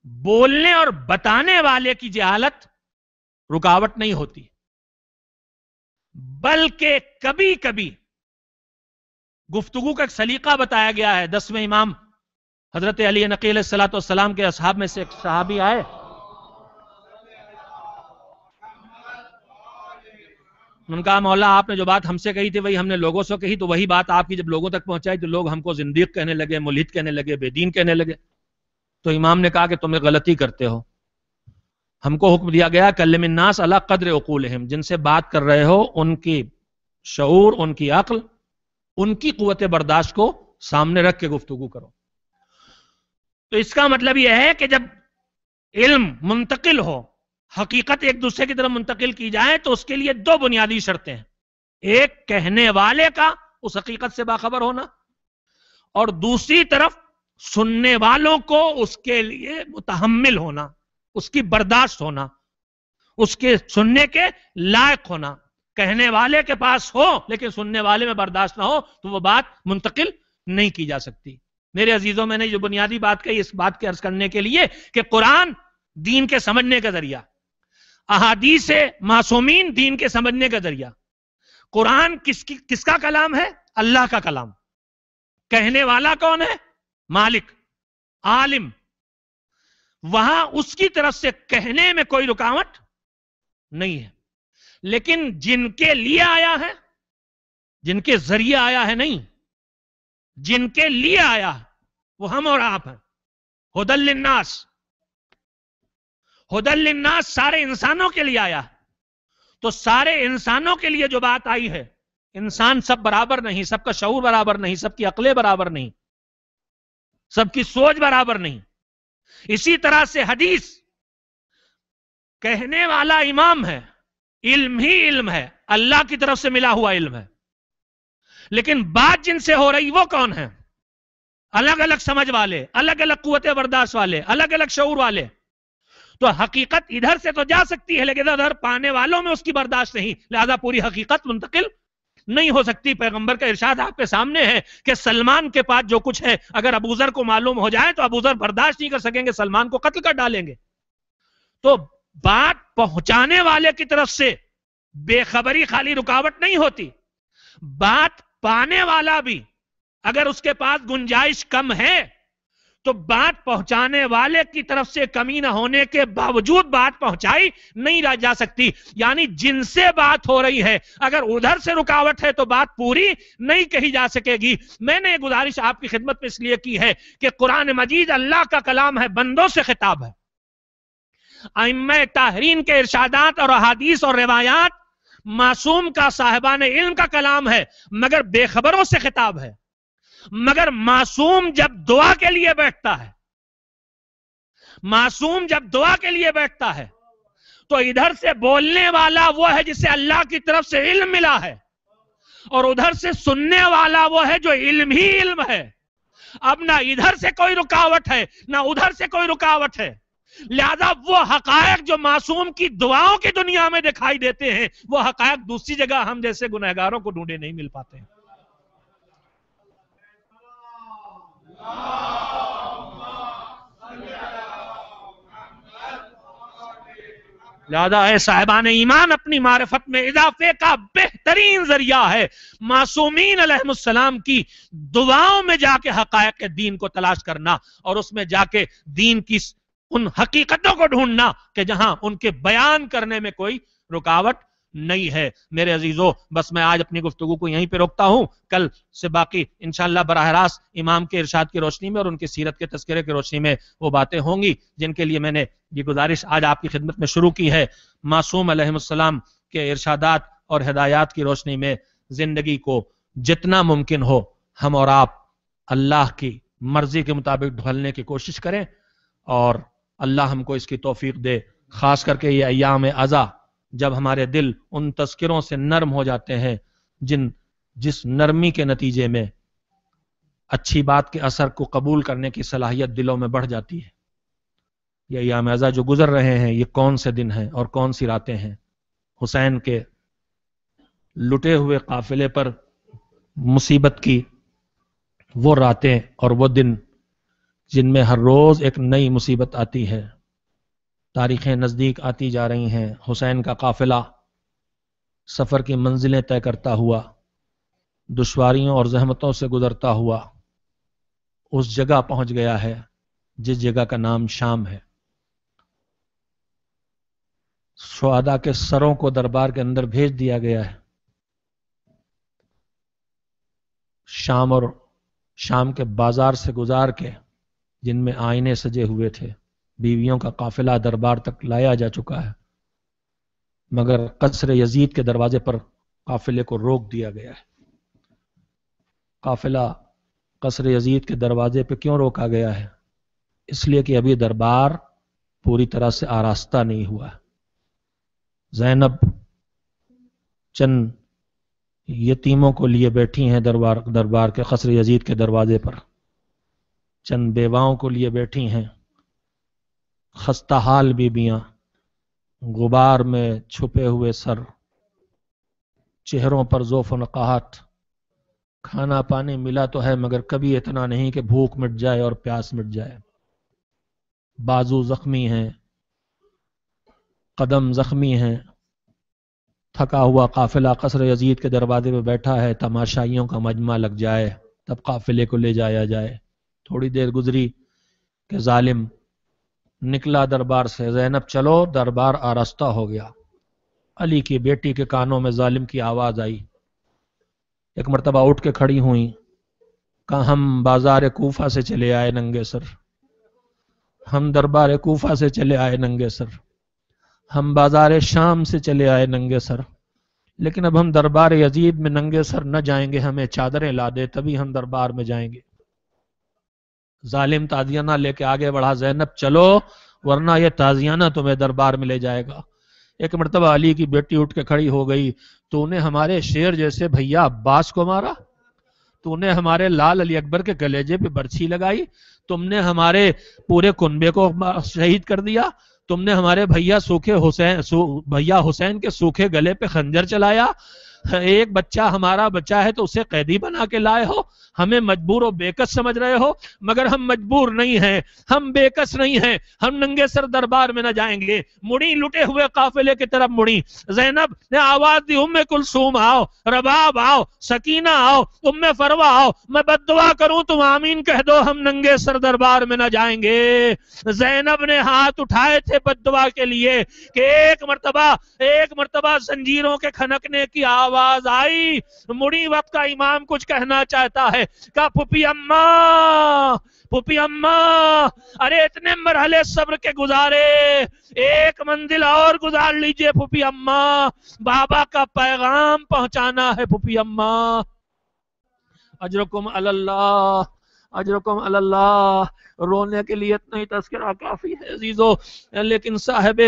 بولنے اور بتانے والے کی جہالت رکاوٹ نہیں ہوتی، بلکہ کبھی کبھی گفتگو کا ایک سلیقہ بتایا گیا ہے. 10ویں امام حضرت علی نقی علیہ الصلوۃ والسلام کے اصحاب میں سے ایک صحابی آئے، ان کا مولا آپ نے جو بات ہم سے کہی تھی وہی ہم نے لوگوں سے کہی، تو وہی بات آپ کی جب لوگوں تک پہنچائی تو لوگ ہم کو زندیق کہنے لگے، ملحد کہنے لگے، بے دین کہنے لگے. تو امام نے کہا کہ تم غلطی کرتے ہو. ہم کو حکم دیا گیا کلم الناس علی قدر عقولہم، جن سے بات کر رہے ہو ان کی شعور، ان کی عقل، ان کی قوت برداشت کو سامنے رکھ کے گفتگو کرو. تو اس کا مطلب یہ ہے کہ جب علم منتقل ہو، حقیقت ایک دوسرے کی طرف منتقل کی جائے تو اس کے لیے دو بنیادی شرطیں ہیں. ایک کہنے والے کا اس حقیقت سے باخبر ہونا، اور دوسری طرف سننے والوں کو اس کے لیے متحمل ہونا، اس کی برداشت ہونا، اس کے سننے کے لائق ہونا. کہنے والے کے پاس ہو لیکن سننے والے میں برداشت نہ ہو تو وہ بات منتقل نہیں کی جا سکتی. میرے عزیزوں، میں نے جو بنیادی بات کہی اس بات کے عرض کرنے کے لیے کہ قرآن دین کے سمجھنے کا ذریعہ، احادیث معصومین دین کے سمجھنے کا ذریعہ. قرآن کس کا کلام ہے؟ اللہ کا کلام. کہنے والا کون ہے؟ مالک، عالم. وہاں اس کی طرف سے کہنے میں کوئی رکاوٹ نہیں ہے. لیکن جن کے لیے آیا ہے، جن کے ذریعے آیا ہے نہیں، جن کے لیے آیا ہے وہ ہم اور آپ ہیں. ہدی للناس، ہدی للناس سارے انسانوں کے لیے آیا ہے. تو سارے انسانوں کے لیے جو بات آئی ہے، انسان سب برابر نہیں، سب کا شعور برابر نہیں، سب کی عقلیں برابر نہیں، سب کی سوچ برابر نہیں. اسی طرح سے حدیث، کہنے والا امام ہے، علم ہی علم ہے، اللہ کی طرف سے ملا ہوا علم ہے. لیکن بات جن سے ہو رہی وہ کون ہے؟ الگ الگ سمجھ والے، الگ الگ قوت برداشت والے، الگ الگ شعور والے. تو حقیقت ادھر سے تو جا سکتی ہے لیکن ادھر پانے والوں میں اس کی برداشت نہیں، لہذا پوری حقیقت منتقل نہیں ہو سکتی. پیغمبر کا ارشاد آپ کے سامنے ہے کہ سلمان کے پاس جو کچھ ہے اگر ابوذر کو معلوم ہو جائے تو ابوذر برداشت نہیں کر سکیں گے، سلمان کو قتل کر ڈالیں گے. تو بات پہنچانے والے کی طرف سے بے خبری خالی رکاوٹ نہیں ہوتی، بات پانے والا بھی اگر اس کے پاس گنجائش کم ہے تو بات پہنچانے والے کی طرف سے کمی نہ ہونے کے باوجود بات پہنچائی نہیں جا سکتی. یعنی جن سے بات ہو رہی ہے اگر ادھر سے رکاوٹ ہے تو بات پوری نہیں کہی جا سکے گی. میں نے یہ گزارش آپ کی خدمت میں اس لیے کی ہے کہ قرآن مجید اللہ کا کلام ہے، بندوں سے خطاب ہے. ائمہ طاہرین کے ارشادات اور احادیث اور روایات معصوم کا، صاحبان علم کا کلام ہے، مگر بے خبروں سے خطاب ہے. مگر معصوم جب دعا کے لیے بیٹھتا ہے، معصوم جب دعا کے لیے بیٹھتا ہے تو ادھر سے بولنے والا وہ ہے جسے اللہ کی طرف سے علم ملا ہے، اور ادھر سے سننے والا وہ ہے جو علم ہی علم ہے. اب نہ ادھر سے کوئی رکاوٹ ہے نہ ادھر سے کوئی رکاوٹ ہے. لہذا وہ حقائق جو معصوم کی دعاؤں کی دنیا میں دکھائی دیتے ہیں وہ حقائق دوسری جگہ ہم جیسے گنہگاروں کو ڈھونڈے نہیں مل پاتے ہیں. لہذا اے صاحبان ایمان، اپنی معرفت میں اضافے کا بہترین ذریعہ ہے معصومین علیہ السلام کی دعاؤں میں جا کے حقائق دین کو تلاش کرنا، اور اس میں جا کے دین کی ان حقیقتوں کو ڈھونڈنا کہ جہاں ان کے بیان کرنے میں کوئی رکاوٹ نہیں ہے. میرے عزیزو، بس میں آج اپنی گفتگو کو یہیں پہ روکتا ہوں. کل سے باقی انشاءاللہ براہ راست امام کے ارشاد کی روشنی میں اور ان کی سیرت کے تذکرے کی روشنی میں وہ باتیں ہوں گی جن کے لیے میں نے یہ گزارش آج آپ کی خدمت میں شروع کی ہے. معصوم علیہ السلام کے ارشادات اور ہدایات کی روشنی میں زندگی کو جتنا ممکن ہو ہم اور آپ اللہ کی مرضی کے مطابق ڈھالنے کی کوشش کریں، اور اللہ ہم کو اس کی توفیق دے. خاص کر کے یہ ایام عزا جب ہمارے دل ان تذکروں سے نرم ہو جاتے ہیں جس نرمی کے نتیجے میں اچھی بات کے اثر کو قبول کرنے کی صلاحیت دلوں میں بڑھ جاتی ہے. یہ ایام عزا جو گزر رہے ہیں یہ کون سے دن ہیں اور کون سی راتیں ہیں؟ حسین کے لٹے ہوئے قافلے پر مصیبت کی وہ راتیں اور وہ دن جن میں ہر روز ایک نئی مصیبت آتی ہے. تاریخیں نزدیک آتی جا رہی ہیں. حسین کا قافلہ سفر کی منزلیں طے کرتا ہوا، دشواریوں اور زحمتوں سے گزرتا ہوا اس جگہ پہنچ گیا ہے جس جگہ کا نام شام ہے. شہداء کے سروں کو دربار کے اندر بھیج دیا گیا ہے. شام اور شام کے بازار سے گزار کے جن میں آئینے سجے ہوئے تھے، بیویوں کا قافلہ دربار تک لایا جا چکا ہے، مگر قصر یزید کے دروازے پر قافلے کو روک دیا گیا ہے. قافلہ قصر یزید کے دروازے پہ کیوں روکا گیا ہے؟ اس لیے کہ ابھی دربار پوری طرح سے آراستہ نہیں ہوا. زینب چند یتیموں کو لیے بیٹھی ہیں دربار کے قصر یزید کے دروازے پر، چند بیواؤں کو لیے بیٹھی ہیں. خستہ حال بیبیاں، غبار میں چھپے ہوئے سر، چہروں پر ضعف و نقاہت. کھانا پانی ملا تو ہے مگر کبھی اتنا نہیں کہ بھوک مٹ جائے اور پیاس مٹ جائے. بازو زخمی ہیں، قدم زخمی ہیں. تھکا ہوا قافلہ قصر یزید کے دروازے پہ بیٹھا ہے. تماشائیوں کا مجمع لگ جائے تب قافلے کو لے جایا جائے. تھوڑی دیر گزری کہ ظالم نکلا دربار سے. زینب چلو، دربار آراستہ ہو گیا. علی کی بیٹی کے کانوں میں ظالم کی آواز آئی. ایک مرتبہ اٹھ کے کھڑی ہوئیں، کہا ہم بازار کوفہ سے چلے آئے ننگے سر، ہم دربار کوفہ سے چلے آئے ننگے سر، ہم بازار شام سے چلے آئے ننگے سر، لیکن اب ہم دربار یزید میں ننگے سر نہ جائیں گے. ہمیں چادریں لا دے تبھی ہم دربار میں جائیں گے. ظالم تازیانہ لے کے آگے بڑھا. زینب چلو ورنہ یہ تازیانہ تمہیں دربار میں لے جائے گا. ایک مرتبہ علی کی بیٹی اٹھ کے کھڑی ہو گئی. تو نے ہمارے شیر جیسے بھیا عباس کو مارا، تو نے ہمارے لال علی اکبر کے کلیجے پہ برچھی لگائی، تم نے ہمارے پورے کنبے کو شہید کر دیا، تم نے ہمارے بھیا حسین کے سوکھے گلے پہ خنجر چلایا. ایک بچہ ہمارا بچہ ہے تو اسے قیدی بنا کے لائے ہو، ہمیں مجبور و بےکس سمجھ رہے ہو، مگر ہم مجبور نہیں ہیں، ہم بےکس نہیں ہیں، ہم ننگے سر دربار میں نہ جائیں گے۔ مڑی لٹے ہوئے قافلے کی طرف مڑی، زینب نے آواز دی ام کلثوم آؤ، رباب آؤ، سکینہ آؤ، ام فروا آؤ، میں بد دعا کروں تم آمین کہہ دو، ہم ننگے سر دربار میں نہ جائیں گے۔ زینب نے ہاتھ اٹھائے تھے بد دعا کے لیے کہ ایک مرتبہ زنجیروں کے کھنکنے کی آواز آئی، مڑی وقت کا امام کچھ کہنا چاہتا ہے، کہا پھپھی اماں ارے اتنے مرحلے صبر کے گزارے، ایک منزل اور گزار لیجئے پھپھی اماں، بابا کا پیغام پہنچانا ہے پھپھی اماں۔ اجرکم اللہ، اجرکم اللہ۔ رونے کے لیے اتنا ہی تذکرہ کافی ہے عزیزو، لیکن صاحب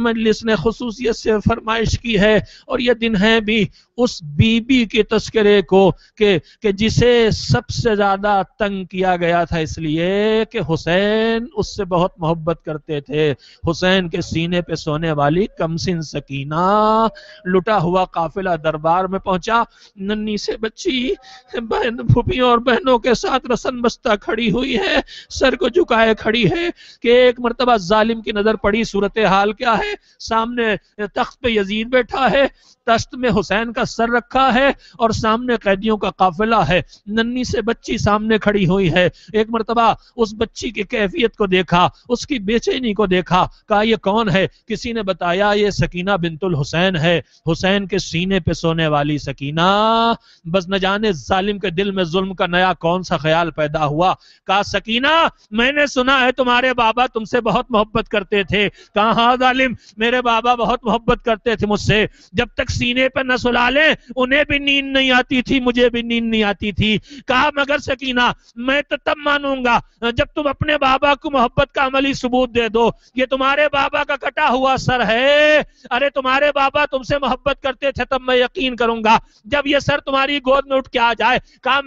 مجلس نے خصوصیت سے فرمائش کی ہے، اور یہ دن ہے بھی اس بی بی کے تذکرے کو کہ جسے سب سے زیادہ تنگ کیا گیا تھا، اس لیے کہ حسین اس سے بہت محبت کرتے تھے۔ حسین کے سینے پہ سونے والی کمسن سکینہ، لٹا ہوا قافلہ دربار میں پہنچا، ننھی سے بچی بہن پھوپھیوں اور بہنوں کے ساتھ رسن بستہ کھڑی ہوئی ہے، سر کو جھکائے کھڑی ہے کہ ایک مرتبہ ظالم کی نظر پڑی، صورتحال کیا ہے؟ سامنے تخت پہ یزید بیٹھا ہے، تخت میں حسین کا سر رکھا ہے، اور سامنے قیدیوں کا قافلہ ہے، ننھی سے بچی سامنے کھڑی ہوئی ہے۔ ایک مرتبہ اس بچی کی کیفیت کو دیکھا، اس کی بے چینی کو دیکھا، کہا یہ کون ہے؟ کسی نے بتایا یہ سکینہ بنت الحسین ہے، حسین کے سینے پہ سونے والی سکینہ۔ بس نہ جانے ظالم کے دل میں ظلم کا نیا کون سا خیال پیدا ہوا، کہا سکینہ میں نے سنا ہے تمہارے بابا تم سے بہت محبت کرتے تھے۔ کہا ہاں ظالم، میرے بابا بہت محبت کرتے تھے مجھ سے، جب تک سینے پہ نہ سلا لیں انہیں بھی نیند نہیں آتی تھی، مجھے بھی نیند نہیں آتی تھی۔ کہا مگر سکینہ میں تو تب مانوں گا جب تم اپنے بابا کو محبت کا عملی ثبوت دے دو، یہ تمہارے بابا کا کٹا ہوا سر ہے، ارے تمہارے بابا تم سے محبت کرتے تھے تب میں یقین کروں گا جب یہ سر تمہاری گود میں اٹھ کے آ جائے۔ کہا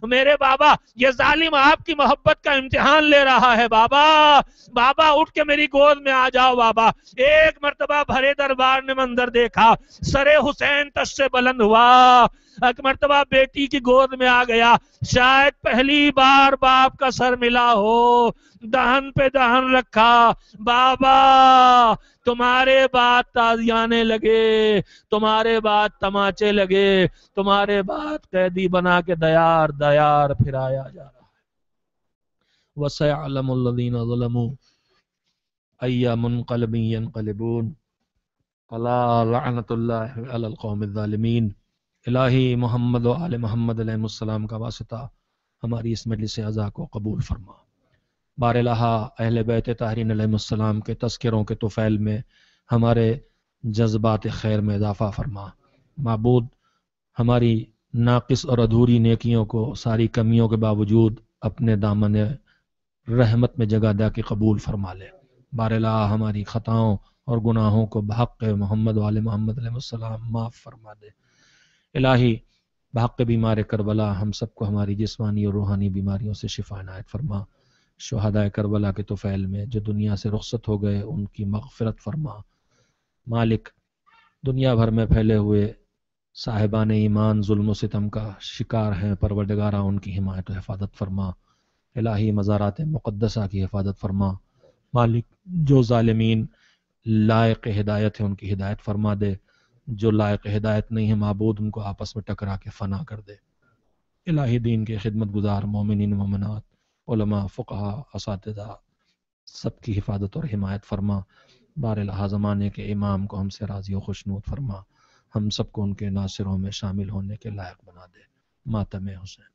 میرے بابا یہ ظالم آپ کی محبت کا امتحان لے رہا ہے، بابا اٹھ کے میری گود میں آ جاؤ بابا۔ ایک مرتبہ بھرے دربار نے منظر دیکھا، سر حسین تش سے بلند ہوا، ایک مرتبہ بیٹی کی گود میں آ گیا، شاید پہلی بار باپ کا سر ملا ہو، دہن پہ دہن رکھا، بابا تمہارے بعد تازیانے لگے، تمہارے بعد تماچے لگے، تمہارے بعد قیدی بنا کے دیار پھرایا جا رہا ہے۔ وَسَيَعْلَمُ الَّذِينَ ظَلَمُوا أَيَّ مُنْقَلَبٍ يَنْقَلِبُونَ أَلَا لَعْنَةُ اللَّهِ عَلَى الْقَوْمِ الظَّالِمِينَ۔ الہی محمد و آل محمد علیہ السلام کا واسطہ ہماری اس مجلس عزا کو قبول فرما۔ بار الہا اہل بیت طاہرین علیہ السلام کے تذکروں کے طفیل میں ہمارے جذبات خیر میں اضافہ فرما۔ معبود ہماری ناقص اور ادھوری نیکیوں کو ساری کمیوں کے باوجود اپنے دامن رحمت میں جگہ دے کے قبول فرما لے۔ بار الہا ہماری خطاؤں اور گناہوں کو بحق محمد و آل محمد علیہ السلام معاف فرما دے۔ الہی بحق بیمار کربلا ہم سب کو ہماری جسمانی اور روحانی بیماریوں سے شفا عنایت فرما۔ شہداء کربلا کے طفیل میں جو دنیا سے رخصت ہو گئے ان کی مغفرت فرما۔ مالک دنیا بھر میں پھیلے ہوئے صاحبان ایمان ظلم و ستم کا شکار ہیں، پروردگارہ ان کی حمایت و حفاظت فرما۔ الہی مزارات مقدسہ کی حفاظت فرما۔ مالک جو ظالمین لائق ہدایت ہے ان کی ہدایت فرما دے، جو لائق ہدایت نہیں ہے معبود ان کو آپس میں ٹکرا کے فنا کر دے۔ الہی دین کے خدمت گزار مومنین مومنات، علماء، فقہا، اساتذہ سب کی حفاظت اور حمایت فرما۔ بار الہا زمانے کے امام کو ہم سے راضی و خوشنود فرما، ہم سب کو ان کے ناصروں میں شامل ہونے کے لائق بنا دے۔ ماتم حسین۔